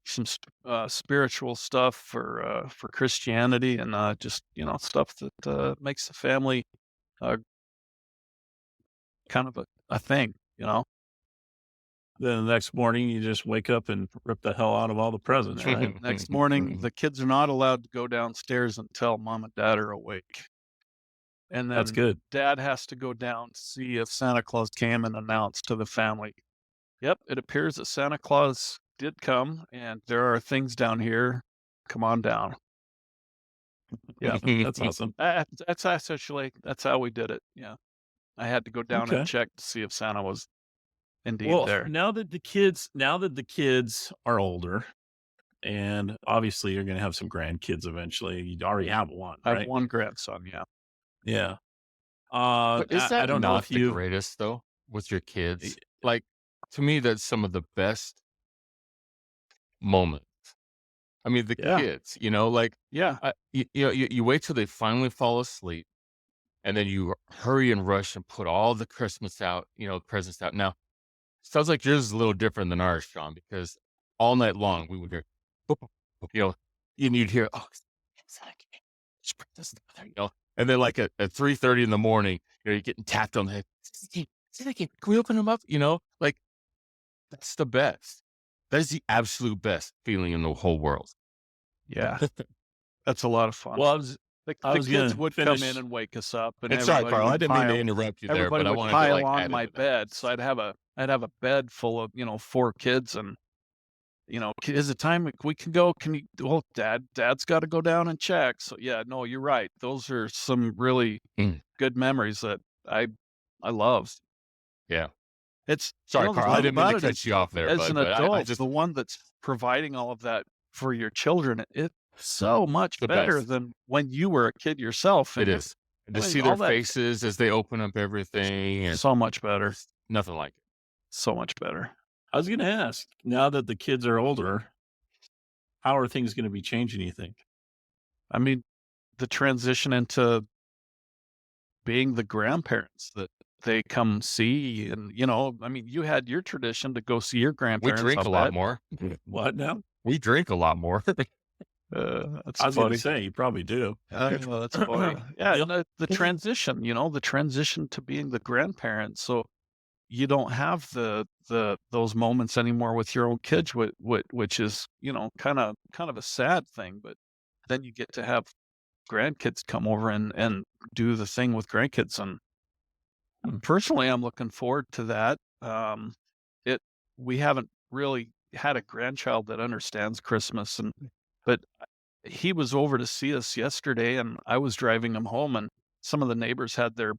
Speaker 4: spiritual stuff for Christianity, and just stuff that makes the family kind of a thing.
Speaker 3: Then the next morning, you just wake up and rip the hell out of all the presents, right?
Speaker 4: Next morning, the kids are not allowed to go downstairs until mom and dad are awake. And
Speaker 3: That's
Speaker 4: then
Speaker 3: good.
Speaker 4: dad has to go down to see if Santa Claus came and announced to the family, yep, it appears that Santa Claus did come, and there are things down here. Come on down. Yeah,
Speaker 3: That's awesome.
Speaker 4: that's how we did it. Yeah. I had to go down and check to see if Santa was indeed there.
Speaker 3: Now that the kids are older, and obviously you're going to have some grandkids eventually. You already have one,
Speaker 4: I
Speaker 3: right?
Speaker 4: have one grandson. Yeah.
Speaker 3: Yeah.
Speaker 1: But is that
Speaker 3: I don't know
Speaker 1: not
Speaker 3: if
Speaker 1: the
Speaker 3: you.
Speaker 1: greatest though with your kids? Like to me, that's some of the best moments. I mean, the kids, like
Speaker 4: Yeah.
Speaker 1: you wait till they finally fall asleep, and then you hurry and rush and put all the Christmas out, presents out. Now, sounds like yours is a little different than ours, Sean, because all night long we would hear, boop, boop, boop, and you'd hear, oh, Santa came. Just put this together, and then like at 3:30 in the morning, you're getting tapped on the head. Santa came. Can we open them up? Like that's the best. That is the absolute best feeling in the whole world.
Speaker 4: Yeah. That's a lot of fun.
Speaker 3: Well,
Speaker 4: the
Speaker 3: was
Speaker 4: kids
Speaker 3: gonna
Speaker 4: would
Speaker 3: finish-
Speaker 4: come in and wake us up, and
Speaker 1: Sorry,
Speaker 4: everybody
Speaker 1: Carl. I
Speaker 4: would
Speaker 1: didn't mean to
Speaker 4: pile-
Speaker 1: interrupt you there,
Speaker 4: Everybody
Speaker 1: but I
Speaker 4: would
Speaker 1: wanted
Speaker 4: pile
Speaker 1: to
Speaker 4: on
Speaker 1: add
Speaker 4: my
Speaker 1: into that.
Speaker 4: bed, so I'd have a bed full of 4 kids, and is it time we can go? Can you? Well, Dad's got to go down and check. So yeah, no, you're right. Those are some really good memories that I love.
Speaker 1: Yeah.
Speaker 4: It's
Speaker 1: Sorry,
Speaker 4: the
Speaker 1: Carl. I
Speaker 4: thing
Speaker 1: didn't mean to
Speaker 4: about it
Speaker 1: cut
Speaker 4: is,
Speaker 1: you off there,
Speaker 4: as
Speaker 1: bud,
Speaker 4: an
Speaker 1: but
Speaker 4: adult,
Speaker 1: I just
Speaker 4: the one that's providing all of that for your children, it's so much
Speaker 1: The
Speaker 4: better
Speaker 1: best.
Speaker 4: than when you were a kid yourself.
Speaker 1: it is. And to
Speaker 4: I mean,
Speaker 1: see
Speaker 4: all
Speaker 1: their
Speaker 4: that-
Speaker 1: faces as they open up everything, and
Speaker 4: So much better.
Speaker 1: nothing like it.
Speaker 4: So much better.
Speaker 3: I was going to ask, now that the kids are older, how are things going to be changing, you think?
Speaker 4: I mean, the transition into being the grandparents that they come see, and I mean, you had your tradition to go see your
Speaker 1: We
Speaker 4: grandparents.
Speaker 1: drink a
Speaker 4: I'll
Speaker 1: lot
Speaker 4: bet.
Speaker 1: more.
Speaker 3: What now?
Speaker 1: We drink a lot more.
Speaker 4: That's
Speaker 3: I was going
Speaker 4: funny.
Speaker 3: to say, you probably do.
Speaker 4: Well, that's funny. Yeah, the transition, the transition to being the grandparent. So you don't have those moments anymore with your own kids, which is kind of a sad thing. But then you get to have grandkids come over and do the thing with grandkids, and personally, I'm looking forward to that. We haven't really had a grandchild that understands Christmas, but he was over to see us yesterday, and I was driving him home, and some of the neighbors had their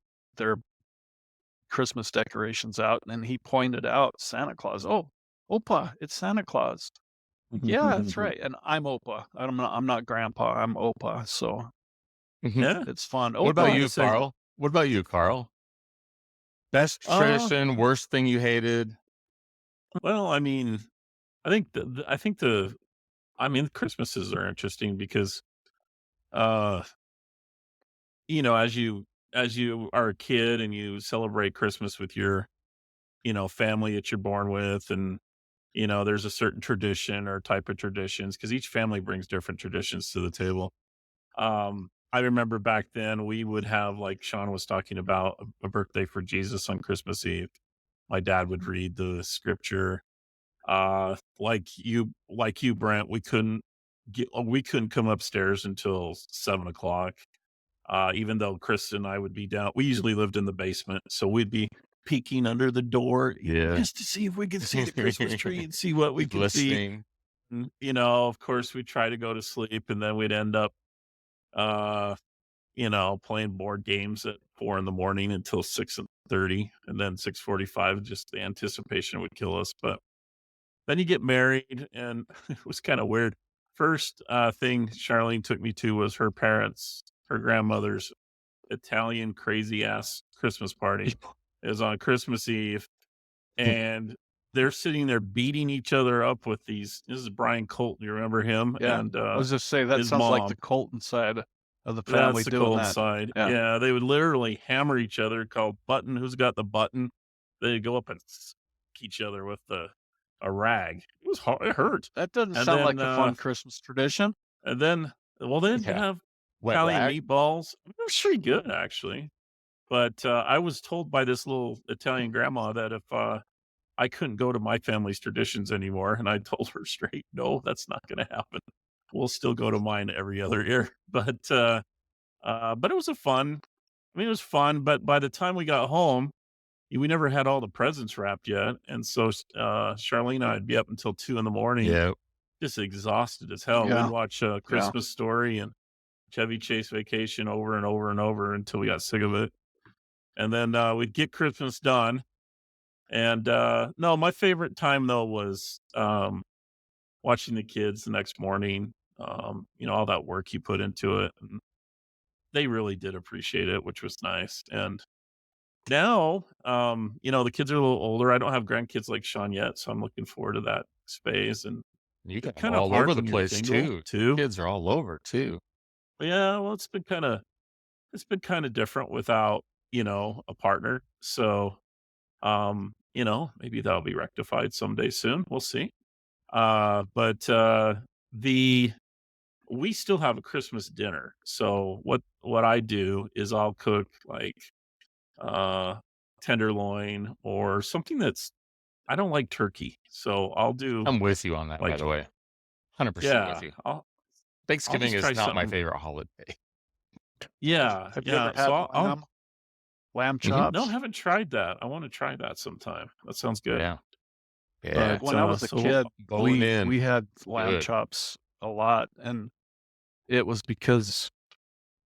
Speaker 4: Christmas decorations out, and he pointed out Santa Claus. Oh, Opa, it's Santa Claus. Yeah, that's right. And I'm Opa. I'm not Grandpa. I'm Opa. So
Speaker 3: Yeah.
Speaker 4: it's fun.
Speaker 1: What about
Speaker 4: Opa.
Speaker 1: you, Carl? What about you, Carl? Best tradition, worst thing you hated?
Speaker 3: Well, I mean, I think the Christmases are interesting because, as you are a kid and you celebrate Christmas with your, family that you're born with, and there's a certain tradition or type of traditions because each family brings different traditions to the table. I remember back then we would have, like Sean was talking about, a birthday for Jesus on Christmas Eve. My dad would read the scripture. Like you, Brent, we couldn't come upstairs until 7:00. Even though Chris and I would be down, we usually lived in the basement, so we'd be peeking under the door
Speaker 1: Yeah.
Speaker 3: just to see if we could see the Christmas tree and see what we could see.
Speaker 1: Listening.
Speaker 3: of course, we'd try to go to sleep, and then we'd end up, uh, playing board games at 4 in the morning until 6:30, and then 6:45. Just the anticipation would kill us. But then you get married, and it was kind of weird. First thing Charlene took me to was her grandmother's Italian crazy ass Christmas party. It was on Christmas Eve, and they're sitting there beating each other up with these. This is Brian Colton. You remember him?
Speaker 4: Yeah.
Speaker 3: And
Speaker 4: I was just say that
Speaker 3: his
Speaker 4: sounds like the
Speaker 3: mom.
Speaker 4: Colton side of the family
Speaker 3: That's the
Speaker 4: doing
Speaker 3: cold
Speaker 4: that.
Speaker 3: side.
Speaker 4: Yeah.
Speaker 3: Yeah, they would literally hammer each other, called button. Who's got the button? They'd go up and each other with a rag. It was hard. It hurt.
Speaker 4: That doesn't
Speaker 3: And
Speaker 4: sound like
Speaker 3: then,
Speaker 4: a fun Christmas tradition.
Speaker 3: and then, well, then you
Speaker 1: Yeah.
Speaker 3: have
Speaker 1: Wet
Speaker 3: Italian
Speaker 1: rag?
Speaker 3: meatballs. It was pretty good, actually. But I was told by this little Italian grandma that if I couldn't go to my family's traditions anymore, and I told her straight, no, that's not going to happen. We'll still go to mine every other year. But it was it was fun. But by the time we got home, we never had all the presents wrapped yet. And so Charlene and I'd be up until 2 in the morning,
Speaker 1: Yeah.
Speaker 3: just exhausted as hell.
Speaker 4: Yeah.
Speaker 3: We'd watch Christmas Story and Chevy Chase Vacation over and over and over until we got sick of it. And then we'd get Christmas done. And no, my favorite time though was watching the kids the next morning. All that work you put into it. And they really did appreciate it, which was nice. And now, the kids are a little older. I don't have grandkids like Sean yet, so I'm looking forward to that space. And
Speaker 1: You got
Speaker 3: kind
Speaker 1: them
Speaker 3: of
Speaker 1: all
Speaker 3: hard
Speaker 1: over the
Speaker 3: when you're
Speaker 1: place
Speaker 3: single,
Speaker 1: too. Kids are all over too.
Speaker 3: Yeah, well, it's been kind of different without, a partner. So, maybe that'll be rectified someday soon. We'll see. But we still have a Christmas dinner. So what I do is I'll cook like tenderloin or something I don't like turkey. So I'll do
Speaker 1: I'm with you on that, by
Speaker 3: like
Speaker 1: the way. 100% with
Speaker 3: yeah,
Speaker 1: you.
Speaker 3: I'll
Speaker 1: Thanksgiving
Speaker 3: just try
Speaker 1: is not my
Speaker 3: something.
Speaker 1: favorite holiday.
Speaker 3: Yeah,
Speaker 4: Have you ever had
Speaker 3: So I'll
Speaker 4: lamb
Speaker 1: Mhm.
Speaker 4: chops?
Speaker 3: no, I haven't tried that. I want to try that sometime. That sounds good.
Speaker 1: Yeah. Yeah.
Speaker 3: But
Speaker 4: When I was a kid,
Speaker 1: Bone in.
Speaker 4: we had lamb
Speaker 1: Good.
Speaker 4: chops a lot, and it was because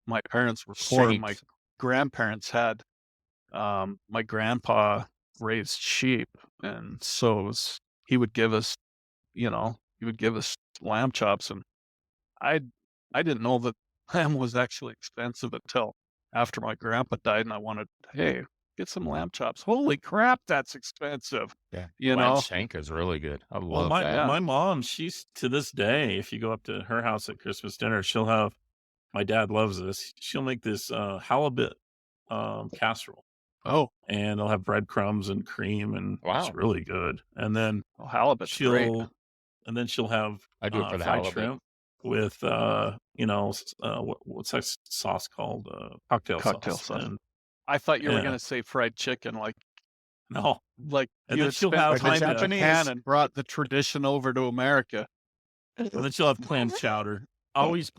Speaker 4: my parents were poor. My
Speaker 1: Saint.
Speaker 4: grandparents had my grandpa raised sheep, and so he would give us, lamb chops, and I didn't know that lamb was actually expensive until after my grandpa died, and I wanted, hey, get some lamb chops. Holy crap, that's expensive.
Speaker 1: Yeah.
Speaker 4: You
Speaker 1: Lamb
Speaker 4: know?
Speaker 1: shank is really good. I
Speaker 3: well,
Speaker 1: love that.
Speaker 3: my mom, she's to this day, if you go up to her house at Christmas dinner, she'll have. My dad loves this. She'll make this halibut casserole.
Speaker 4: Oh,
Speaker 3: And they'll have breadcrumbs and cream, and
Speaker 1: Wow.
Speaker 3: it's really good. And then
Speaker 4: halibut's great.
Speaker 3: she'll have
Speaker 1: I do it for the
Speaker 3: fried
Speaker 1: halibut.
Speaker 3: shrimp with what's that sauce called? Cocktail sauce. And
Speaker 4: I thought you were
Speaker 3: yeah.
Speaker 4: going to say fried chicken, like
Speaker 3: no,
Speaker 4: like
Speaker 3: And
Speaker 4: you
Speaker 3: then
Speaker 4: had
Speaker 3: she'll
Speaker 4: spent
Speaker 3: have
Speaker 4: time in
Speaker 3: Japanese.
Speaker 4: Japan and brought the tradition over to America.
Speaker 3: and then she'll have clam chowder. Always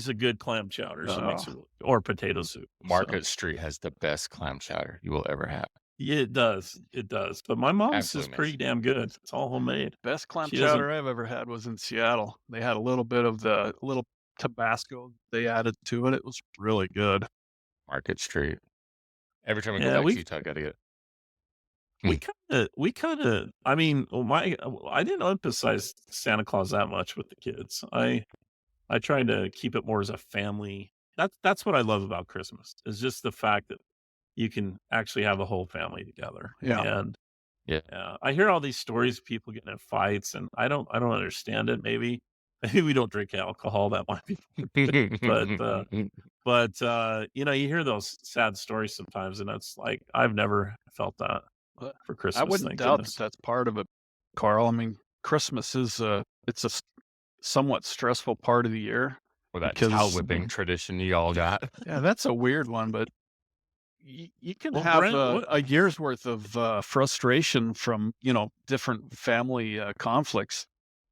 Speaker 3: a good clam chowder. So it makes it, or potato soup.
Speaker 1: Market Street has the best clam chowder you will ever have.
Speaker 3: Yeah, it does. It does. But my mom's
Speaker 1: Absolutely
Speaker 3: is pretty damn good. It's all homemade.
Speaker 4: Best clam
Speaker 3: She doesn't-
Speaker 4: chowder I've ever had was in Seattle. They had a little bit of the little Tabasco they added to it. It was really good.
Speaker 1: Market Street. Every time we
Speaker 3: Yeah,
Speaker 1: go back to Utah, I gotta get it.
Speaker 3: We kind of, I mean, I didn't emphasize Santa Claus that much with the kids. I try to keep it more as a family. That's what I love about Christmas, is just the fact that you can actually have a whole family together.
Speaker 4: Yeah.
Speaker 3: And
Speaker 1: Yeah.
Speaker 3: I hear all these stories of people getting in fights, and I don't understand it. Maybe we don't drink alcohol. That might be, but you hear those sad stories sometimes, and it's like, I've never felt that for Christmas.
Speaker 4: I wouldn't
Speaker 3: thank
Speaker 4: doubt
Speaker 3: goodness.
Speaker 4: that that's part of it, Carl. I mean, Christmas is it's a somewhat stressful part of the year.
Speaker 1: Or that
Speaker 4: Because-
Speaker 1: towel whipping tradition you all got.
Speaker 4: Yeah, that's a weird one, but you can
Speaker 3: Well,
Speaker 4: have
Speaker 3: Brent, what-
Speaker 4: a year's worth of frustration from, different family conflicts.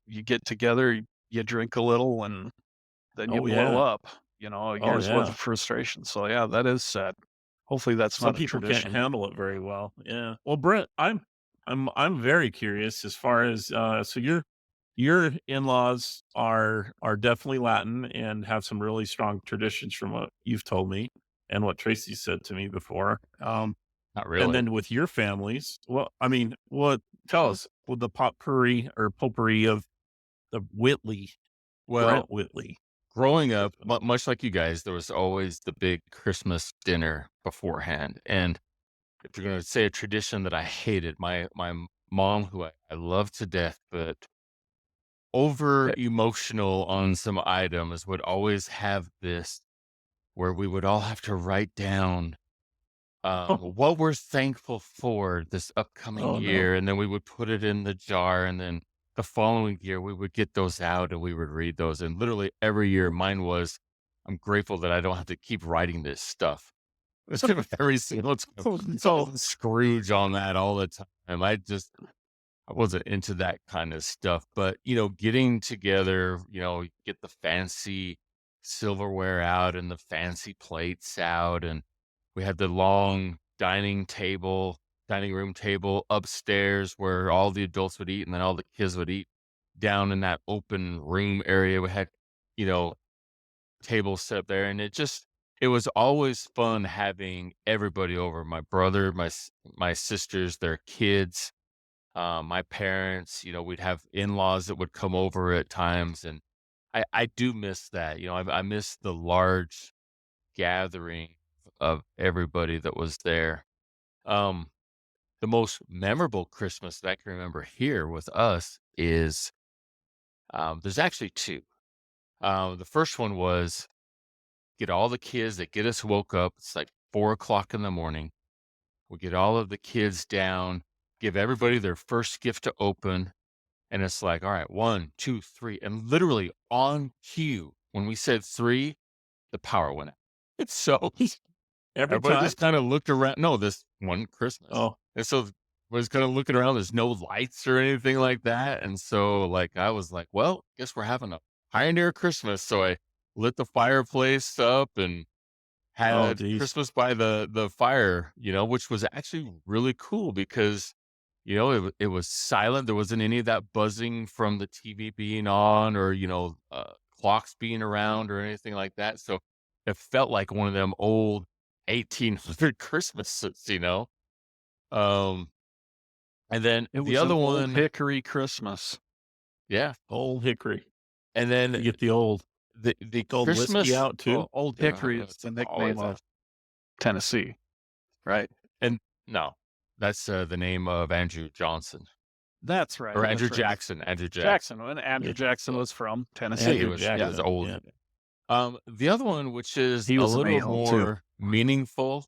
Speaker 4: You get together, you drink a little, and then you
Speaker 3: Oh,
Speaker 4: blow
Speaker 3: yeah.
Speaker 4: up, a year's worth
Speaker 3: yeah.
Speaker 4: of frustration. So yeah, that is sad. Hopefully that's
Speaker 3: Some
Speaker 4: not a
Speaker 3: people
Speaker 4: tradition.
Speaker 3: can't handle it very well. Yeah. Well, Brent, I'm very curious as far as so your in-laws are definitely Latin and have some really strong traditions from what you've told me and what Tracy said to me before.
Speaker 1: Not
Speaker 3: And
Speaker 1: really.
Speaker 3: then with your families, well, I mean, what tell us with the potpourri or potpourri of the Whitley,
Speaker 1: Well,
Speaker 3: Brent Whitley.
Speaker 1: growing up, much like you guys, there was always the big Christmas dinner beforehand. And if you're going to say a tradition that I hated, my mom, who I love to death, but over
Speaker 3: Okay.
Speaker 1: emotional on some items, would always have this where we would all have to write down
Speaker 3: Oh,
Speaker 1: what we're thankful for this upcoming
Speaker 3: oh no.
Speaker 1: year, and then we would put it in the jar, and then the following year we would get those out and we would read those. And literally every year, mine was, "I'm grateful that I don't have to keep writing this stuff." It's every single time.
Speaker 3: Oh
Speaker 1: So
Speaker 3: no.
Speaker 1: Scrooge on that all the time. I wasn't into that kind of stuff, but getting together, get the fancy silverware out and the fancy plates out, and we had the long dining room table upstairs where all the adults would eat, and then all the kids would eat down in that open room area. We had, you know, tables set up there, and it was always fun having everybody over. My brother, my sisters, their kids, my parents, we'd have in-laws that would come over at times. And I do miss that. I miss the large gathering of everybody that was there. Um, the most memorable Christmas that I can remember here with us is, there's actually two. The first one was get all the kids that get us woke up. It's like 4 o'clock in the morning. We get all of the kids down, give everybody their first gift to open. And it's like, all right, one, two, three. And literally on cue, when we said three, the power went out. It's so
Speaker 3: Every
Speaker 1: everybody
Speaker 3: time?
Speaker 1: just kind of looked around. No, this one Christmas.
Speaker 3: Oh,
Speaker 1: And so was kind of looking around. There's no lights or anything like that. And so I was like, well, guess we're having a pioneer Christmas. So I lit the fireplace up and
Speaker 3: oh,
Speaker 1: had
Speaker 3: geez.
Speaker 1: Christmas by the fire, which was actually really cool because, it was silent. There wasn't any of that buzzing from the TV being on or, clocks being around or anything like that. So it felt like one of them old 1800 Christmases. Um, and then
Speaker 4: It
Speaker 1: the
Speaker 4: was an
Speaker 1: other
Speaker 4: old
Speaker 1: one,
Speaker 4: hickory Christmas.
Speaker 1: yeah.
Speaker 3: Old Hickory.
Speaker 1: And
Speaker 3: You
Speaker 1: then
Speaker 3: get the
Speaker 1: the
Speaker 3: old whiskey
Speaker 1: Christmas,
Speaker 3: out too?
Speaker 4: Old
Speaker 1: yeah,
Speaker 4: Hickory is
Speaker 1: it's
Speaker 4: the nickname
Speaker 1: always
Speaker 4: of Tennessee, right?
Speaker 1: and no, that's the name of Andrew Johnson.
Speaker 4: That's right.
Speaker 1: Or
Speaker 4: That's
Speaker 1: Andrew
Speaker 4: right.
Speaker 1: Jackson. Andrew Jackson.
Speaker 4: Jackson. When Andrew
Speaker 3: Yeah.
Speaker 4: Jackson was from
Speaker 1: Yeah,
Speaker 4: Tennessee.
Speaker 1: he was
Speaker 3: Jackson,
Speaker 1: old.
Speaker 3: yeah.
Speaker 1: The other one, which is
Speaker 4: He
Speaker 1: a
Speaker 4: was an
Speaker 1: little
Speaker 4: a-hole too.
Speaker 1: more meaningful,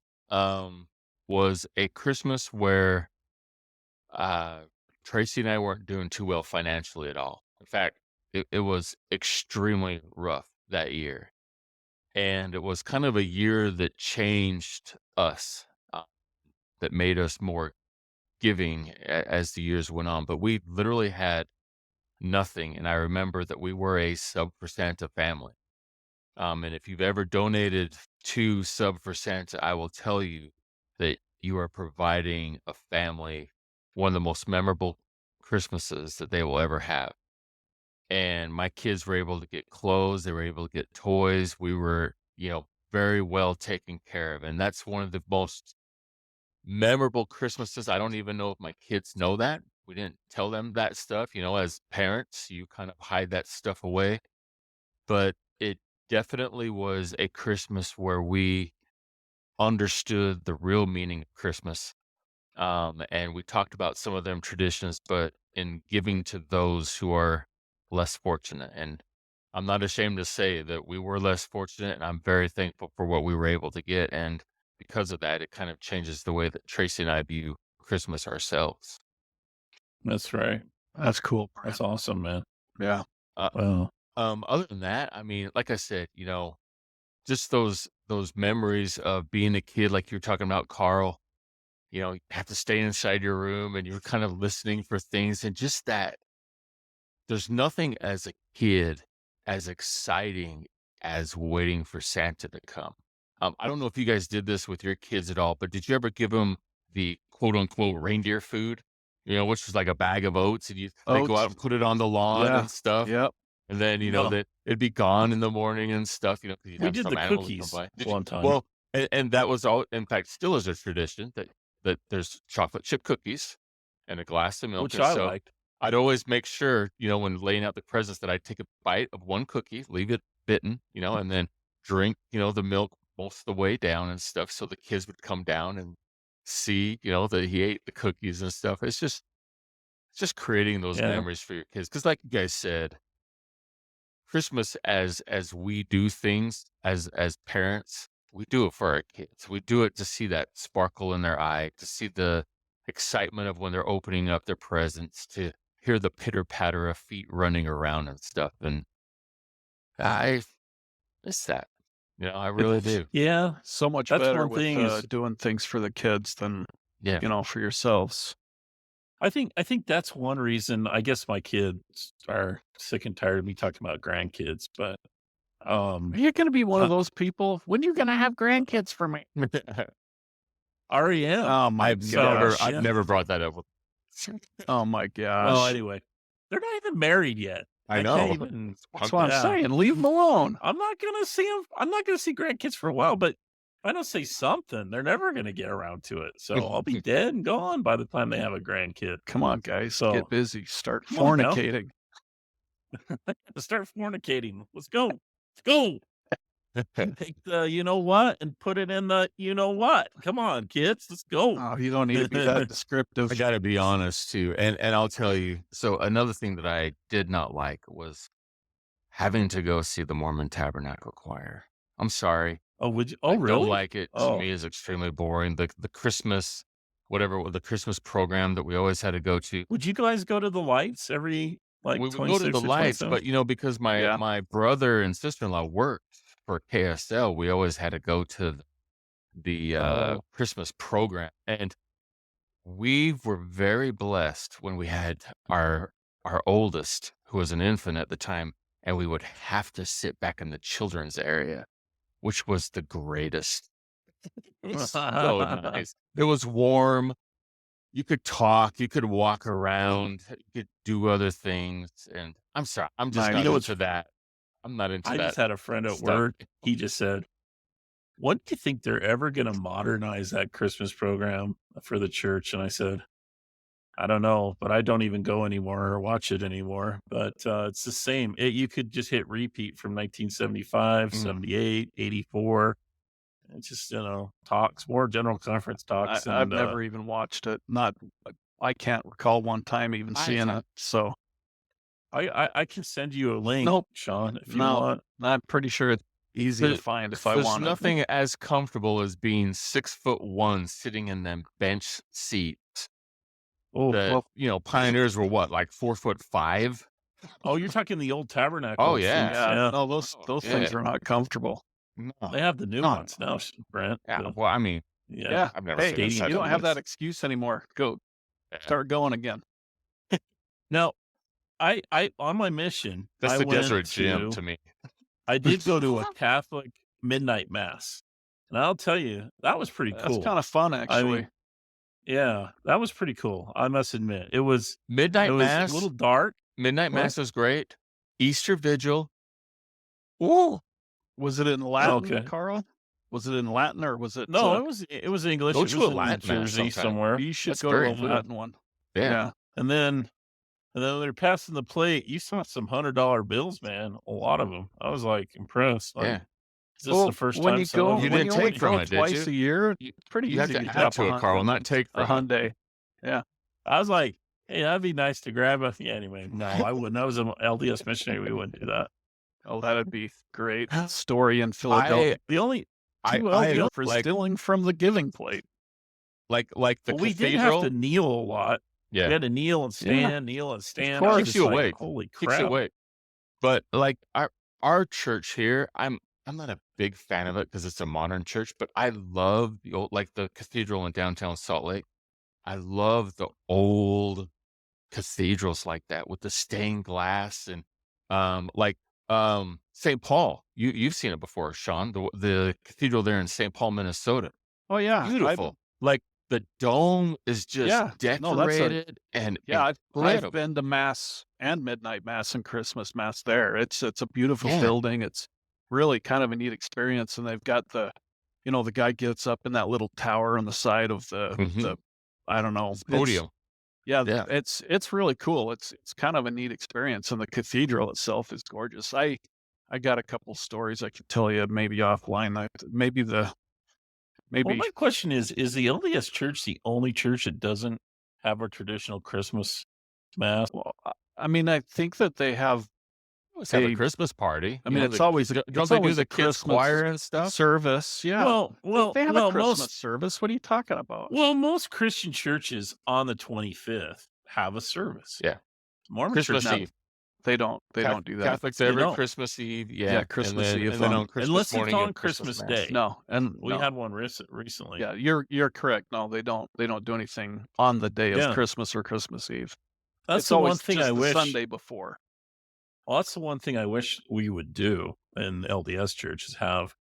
Speaker 1: was a Christmas where uh, Tracy and I weren't doing too well financially at all. In fact, it was extremely rough that year. And it was kind of a year that changed us, that made us more giving as the years went on. But we literally had nothing. And I remember that we were a sub for Santa family. And if you've ever donated to Sub for Santa, I will tell you that you are providing a family one of the most memorable Christmases that they will ever have. And my kids were able to get clothes, they were able to get toys. We were, very well taken care of. And that's one of the most memorable Christmases. I don't even know if my kids know that. We didn't tell them that stuff. As parents, you kind of hide that stuff away. But it definitely was a Christmas where we understood the real meaning of Christmas. And we talked about some of them traditions, but in giving to those who are less fortunate. And I'm not ashamed to say that we were less fortunate, and I'm very thankful for what we were able to get. And because of that, it kind of changes the way that Tracy and I view Christmas ourselves.
Speaker 3: That's right.
Speaker 4: That's cool.
Speaker 3: That's awesome, man.
Speaker 4: Yeah.
Speaker 1: Uh,
Speaker 3: Well,
Speaker 1: other than that, I mean, like I said, just those memories of being a kid, like you're talking about, Carl. You have to stay inside your room and you're kind of listening for things, and just that there's nothing as a kid as exciting as waiting for Santa to come. I don't know if you guys did this with your kids at all, but did you ever give them the quote unquote reindeer food? which was like a bag of oats, and they go out
Speaker 4: Oats.
Speaker 1: and put it on the lawn
Speaker 4: Yeah.
Speaker 1: and stuff.
Speaker 4: Yep.
Speaker 1: And then,
Speaker 3: No,
Speaker 1: that it'd be gone in the morning and stuff, 'cause you'd
Speaker 3: we
Speaker 1: have
Speaker 3: did
Speaker 1: some
Speaker 3: the
Speaker 1: animals that come
Speaker 3: cookies
Speaker 1: by. Did you?
Speaker 3: one time.
Speaker 1: Well, and that was all, in fact, still is a tradition that there's chocolate chip cookies and a glass of milk.
Speaker 3: Which
Speaker 1: And
Speaker 3: I
Speaker 1: so
Speaker 3: liked.
Speaker 1: I'd always make sure, when laying out the presents, that I'd take a bite of one cookie, leave it bitten, and then drink, the milk most of the way down and stuff. So the kids would come down and see, that he ate the cookies and stuff. It's just creating those
Speaker 3: Yeah.
Speaker 1: memories for your kids. Cause like you guys said, Christmas as we do things as parents, we do it for our kids. We do it to see that sparkle in their eye, to see the excitement of when they're opening up their presents, to hear the pitter patter of feet running around and stuff. And I miss that. I really do.
Speaker 3: Yeah,
Speaker 4: So much
Speaker 3: that's
Speaker 4: better
Speaker 3: one
Speaker 4: with
Speaker 3: thing is
Speaker 4: doing things for the kids than,
Speaker 1: Yeah.
Speaker 4: for yourselves.
Speaker 3: I think that's one reason. I guess my kids are sick and tired of me talking about grandkids, but
Speaker 4: Are you going to be one of
Speaker 3: uh,
Speaker 4: those people? When are you going to have grandkids for me?
Speaker 3: REM.
Speaker 4: Oh my
Speaker 1: I've
Speaker 4: gosh.
Speaker 1: I've never brought that up with.
Speaker 4: Oh my
Speaker 3: Well,
Speaker 4: gosh.
Speaker 3: anyway, they're not even married yet.
Speaker 1: I
Speaker 3: Can't
Speaker 1: know.
Speaker 3: even.
Speaker 4: That's what I'm
Speaker 3: Yeah.
Speaker 4: saying. Leave them alone.
Speaker 3: I'm not gonna see them. I'm not gonna see grandkids for a while. But if I don't say something, they're never gonna get around to it. So I'll be dead and gone by the time they have a grandkid.
Speaker 4: Come on, guys.
Speaker 3: So
Speaker 4: Get busy. Start
Speaker 3: come on now.
Speaker 4: fornicating.
Speaker 3: Start fornicating. Let's go. Let's go. Take the you know what and put it in the you know what. Come on, kids. Let's go.
Speaker 4: Oh, you don't need to be that descriptive.
Speaker 1: I got to be honest too, and I'll tell you. So another thing that I did not like was having to go see the Mormon Tabernacle Choir. I'm sorry.
Speaker 3: Oh, would you?
Speaker 1: I
Speaker 3: Oh,
Speaker 1: don't
Speaker 3: really?
Speaker 1: like it. To
Speaker 3: Oh,
Speaker 1: me, is extremely boring. The Christmas, whatever the Christmas program that we always had to go to.
Speaker 3: would you guys go to the lights every
Speaker 1: We would go to
Speaker 3: 26
Speaker 1: the
Speaker 3: or
Speaker 1: lights,
Speaker 3: 27?
Speaker 1: but because my
Speaker 4: Yeah.
Speaker 1: my brother and sister-in-law worked for KSL, we always had to go to the
Speaker 3: Oh,
Speaker 1: Christmas program, and we were very blessed when we had our oldest, who was an infant at the time, and we would have to sit back in the children's area, which was the greatest. It was so nice. It was warm. You could talk, you could walk around, you could do other things. And I'm sorry, I'm just
Speaker 4: Nice.
Speaker 1: not
Speaker 3: You know what's?
Speaker 1: into that. I'm not into
Speaker 3: I just
Speaker 1: that
Speaker 3: had a friend at
Speaker 1: stuff.
Speaker 3: work. He just said, "When do you think they're ever going to modernize that Christmas program for the church?" And I said, "I don't know, but I don't even go anymore or watch it anymore. But it's the same. You could just hit repeat from 1975,
Speaker 1: Mm.
Speaker 3: 78, 84. It's just, talks, more general conference talks.
Speaker 4: I've
Speaker 3: And
Speaker 4: never even watched it. I can't recall one time even
Speaker 1: I
Speaker 4: seeing
Speaker 1: have.
Speaker 4: it. So
Speaker 3: I can send you a link,
Speaker 4: nope.
Speaker 3: Sean, if you
Speaker 4: No,
Speaker 3: want.
Speaker 4: I'm pretty sure it's easy to
Speaker 1: There-
Speaker 4: find if I
Speaker 1: There's
Speaker 4: want it.
Speaker 1: nothing as comfortable as being 6'1", sitting in them bench seats.
Speaker 3: Oh,
Speaker 1: That pioneers were what, like 4'5"?
Speaker 3: oh, you're talking the old tabernacle
Speaker 1: Oh
Speaker 3: seats.
Speaker 1: yeah,
Speaker 4: Yeah.
Speaker 3: Yeah.
Speaker 4: No, those
Speaker 1: oh
Speaker 4: things
Speaker 1: yeah.
Speaker 4: are not comfortable.
Speaker 3: They
Speaker 1: No,
Speaker 3: have the new
Speaker 1: no,
Speaker 3: ones now, Brent.
Speaker 1: yeah.
Speaker 3: The-
Speaker 1: Well, I mean,
Speaker 3: yeah.
Speaker 4: Yeah.
Speaker 1: I've never
Speaker 4: Hey,
Speaker 1: seen
Speaker 3: Stadium
Speaker 1: inside
Speaker 4: you don't
Speaker 1: one.
Speaker 4: have that
Speaker 3: ones.
Speaker 4: excuse anymore. Go
Speaker 1: Yeah.
Speaker 4: start going again.
Speaker 3: Now, I on my mission,
Speaker 1: That's
Speaker 3: I
Speaker 1: the
Speaker 3: went
Speaker 1: desert gym
Speaker 3: to
Speaker 1: to me.
Speaker 3: I did go to a Catholic midnight mass. And I'll tell you, that was pretty
Speaker 4: That's
Speaker 3: cool.
Speaker 4: kind of fun,
Speaker 3: I
Speaker 4: actually.
Speaker 3: mean, yeah, that was pretty cool. I must admit. It was
Speaker 1: Midnight
Speaker 3: a
Speaker 1: mass.
Speaker 3: little dark.
Speaker 1: Midnight
Speaker 3: What?
Speaker 1: mass is great. Easter vigil. Ooh,
Speaker 4: Was it in Latin,
Speaker 3: Okay.
Speaker 4: Carl? Was it in Latin or was it?
Speaker 3: No, it was English.
Speaker 1: Go
Speaker 3: It
Speaker 1: to
Speaker 3: was
Speaker 1: a
Speaker 3: in
Speaker 1: Latin mass
Speaker 3: Jersey
Speaker 1: sometime.
Speaker 3: somewhere.
Speaker 4: you should
Speaker 1: That's
Speaker 4: go to
Speaker 1: very
Speaker 4: a
Speaker 1: cool.
Speaker 4: Latin one.
Speaker 1: Yeah.
Speaker 4: Yeah.
Speaker 3: And then when they're passing the plate, you saw some $100 bills, man. A lot of them. I was like impressed. Like,
Speaker 1: Yeah.
Speaker 3: is this
Speaker 4: Well,
Speaker 3: the first
Speaker 4: when
Speaker 3: time
Speaker 4: you
Speaker 3: someone
Speaker 4: go,
Speaker 1: You
Speaker 4: when
Speaker 1: didn't
Speaker 4: you only
Speaker 1: take from
Speaker 4: go
Speaker 1: it, did
Speaker 4: twice
Speaker 1: you?
Speaker 4: a year,
Speaker 1: You,
Speaker 4: it's pretty
Speaker 1: you have
Speaker 4: easy
Speaker 1: to
Speaker 4: to
Speaker 1: add
Speaker 4: drop
Speaker 1: to it, Carl, not take
Speaker 4: a
Speaker 1: from it.
Speaker 4: Hyundai. Yeah.
Speaker 3: I was like, hey, that'd be nice to grab a. Yeah, anyway, no, I wouldn't. I was an LDS missionary. We wouldn't do that.
Speaker 4: Oh, that'd be great story in Philadelphia.
Speaker 3: The only
Speaker 1: I
Speaker 4: Two
Speaker 1: I
Speaker 4: LDS for
Speaker 1: like
Speaker 4: stealing from the giving plate.
Speaker 1: the
Speaker 3: we did have
Speaker 1: cathedral.
Speaker 3: to kneel a lot. We
Speaker 1: Yeah,
Speaker 3: had to kneel and
Speaker 4: Yeah.
Speaker 3: stand, kneel and stand.
Speaker 4: course.
Speaker 3: I was
Speaker 1: keeps
Speaker 3: just
Speaker 1: you
Speaker 3: like,
Speaker 1: awake.
Speaker 3: holy
Speaker 1: Keeps you
Speaker 3: crap!
Speaker 1: awake. But like our church here, I'm not a big fan of it because it's a modern church. But I love the old, like the cathedral in downtown Salt Lake. I love the old cathedrals like that with the stained glass and like St. Paul. You've seen it before, Sean. The cathedral there in St. Paul, Minnesota.
Speaker 4: Oh yeah,
Speaker 1: Beautiful. Like The dome is just
Speaker 4: No, that's
Speaker 1: decorated and
Speaker 4: I've
Speaker 1: incredible.
Speaker 4: been to mass and midnight mass and Christmas mass there. It's a beautiful
Speaker 1: Yeah.
Speaker 4: building. It's really kind of a neat experience, and they've got the guy gets up in that little tower on the side of the I don't know,
Speaker 1: Podium. Yeah.
Speaker 4: It's really cool. It's kind of a neat experience, and the cathedral itself is gorgeous. I got a couple stories I could tell you maybe offline.
Speaker 3: Well, my question is the LDS Church the only church that doesn't have a traditional Christmas mass?
Speaker 4: Well, I mean, I think that they have
Speaker 1: Always have a Christmas party.
Speaker 4: I mean, it's always
Speaker 1: don't
Speaker 4: it's
Speaker 1: they do
Speaker 4: always
Speaker 1: the
Speaker 4: a
Speaker 1: kids
Speaker 4: Christmas
Speaker 1: choir and stuff?
Speaker 4: service. Yeah.
Speaker 3: Well,
Speaker 4: they have a Christmas
Speaker 3: most
Speaker 4: service. What are you talking about?
Speaker 3: most Christian churches on the 25th have a service.
Speaker 1: Yeah.
Speaker 3: Mormon
Speaker 1: Christmas
Speaker 3: church
Speaker 1: Eve.
Speaker 4: They don't do that.
Speaker 1: Catholics every
Speaker 3: don't.
Speaker 1: Christmas Eve.
Speaker 4: Yeah, Christmas Eve.
Speaker 1: And then on Christmas
Speaker 3: Unless it's
Speaker 1: morning
Speaker 3: on
Speaker 1: and
Speaker 3: Christmas
Speaker 1: Mass.
Speaker 3: Day.
Speaker 4: No, and
Speaker 3: We had one recently.
Speaker 4: Yeah, you're correct. No, they don't do anything on the day of
Speaker 3: Yeah.
Speaker 4: Christmas or Christmas Eve.
Speaker 3: That's
Speaker 4: It's
Speaker 3: the
Speaker 4: always
Speaker 3: one thing
Speaker 4: just
Speaker 3: I
Speaker 4: the
Speaker 3: wish.
Speaker 4: Sunday before.
Speaker 3: Well, that's the one thing I wish we would do in LDS church is have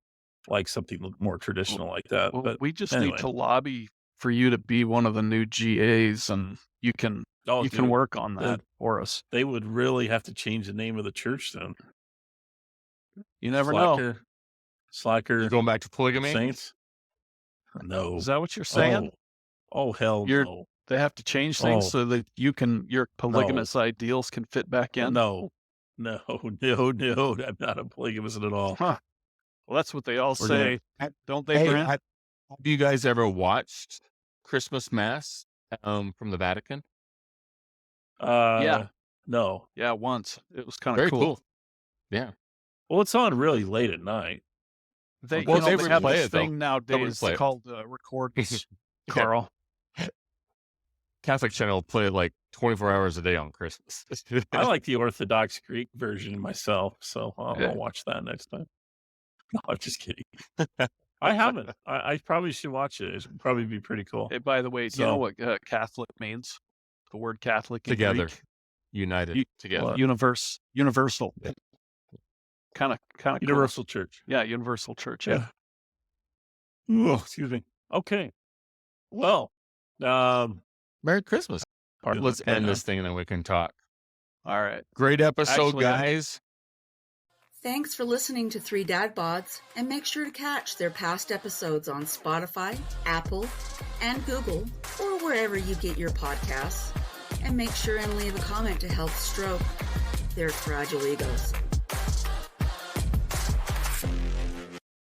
Speaker 3: like something more traditional like that.
Speaker 4: Well,
Speaker 3: But
Speaker 4: we just
Speaker 3: anyway.
Speaker 4: need to lobby for you to be one of the new GAs, and you can
Speaker 3: dude,
Speaker 4: work on that for us.
Speaker 3: they would really have to change the name of the church then.
Speaker 4: You never know.
Speaker 3: Slacker
Speaker 1: You're going back to polygamy?
Speaker 3: Saints? No.
Speaker 4: Is that what you're saying?
Speaker 3: Oh hell no.
Speaker 4: They have to change things
Speaker 3: Oh.
Speaker 4: so that your polygamous ideals can fit back in.
Speaker 3: No. I'm not a polygamist at all.
Speaker 4: Huh. Well, that's what they all
Speaker 3: We're
Speaker 4: say, don't they,
Speaker 1: Hey,
Speaker 4: Brent?
Speaker 1: have you guys ever watched Christmas Mass from the Vatican?
Speaker 4: Yeah.
Speaker 3: No.
Speaker 4: Yeah, once. It was kind of
Speaker 1: Very cool. Yeah.
Speaker 3: Well, it's on really late at night.
Speaker 4: They,
Speaker 1: Well, they
Speaker 4: they have
Speaker 1: replay
Speaker 4: this
Speaker 1: it, though.
Speaker 4: thing nowadays
Speaker 1: replay it.
Speaker 4: called Recordings, Carl.
Speaker 1: Catholic channel play like 24 hours a day on Christmas.
Speaker 3: I like the Orthodox Greek version myself, so
Speaker 1: Yeah.
Speaker 3: I'll watch that next time. No, I'm just kidding. I haven't. I probably should watch it. It'd probably be pretty cool.
Speaker 4: Hey, by the way, do you know what Catholic means? The word Catholic in
Speaker 1: Together.
Speaker 4: Greek?
Speaker 1: United together.
Speaker 4: Universal. Kind of
Speaker 3: Universal Church.
Speaker 4: Yeah, universal church. Yeah.
Speaker 3: Oh, excuse me. Okay. Well,
Speaker 1: Merry Christmas. Let's end this thing and then we can talk.
Speaker 4: All right.
Speaker 1: Great episode,
Speaker 4: Actually,
Speaker 1: guys.
Speaker 2: Thanks for listening to 3DADBODS, and make sure to catch their past episodes on Spotify, Apple, and Google, or wherever you get your podcasts. And make sure and leave a comment to help stroke their fragile egos.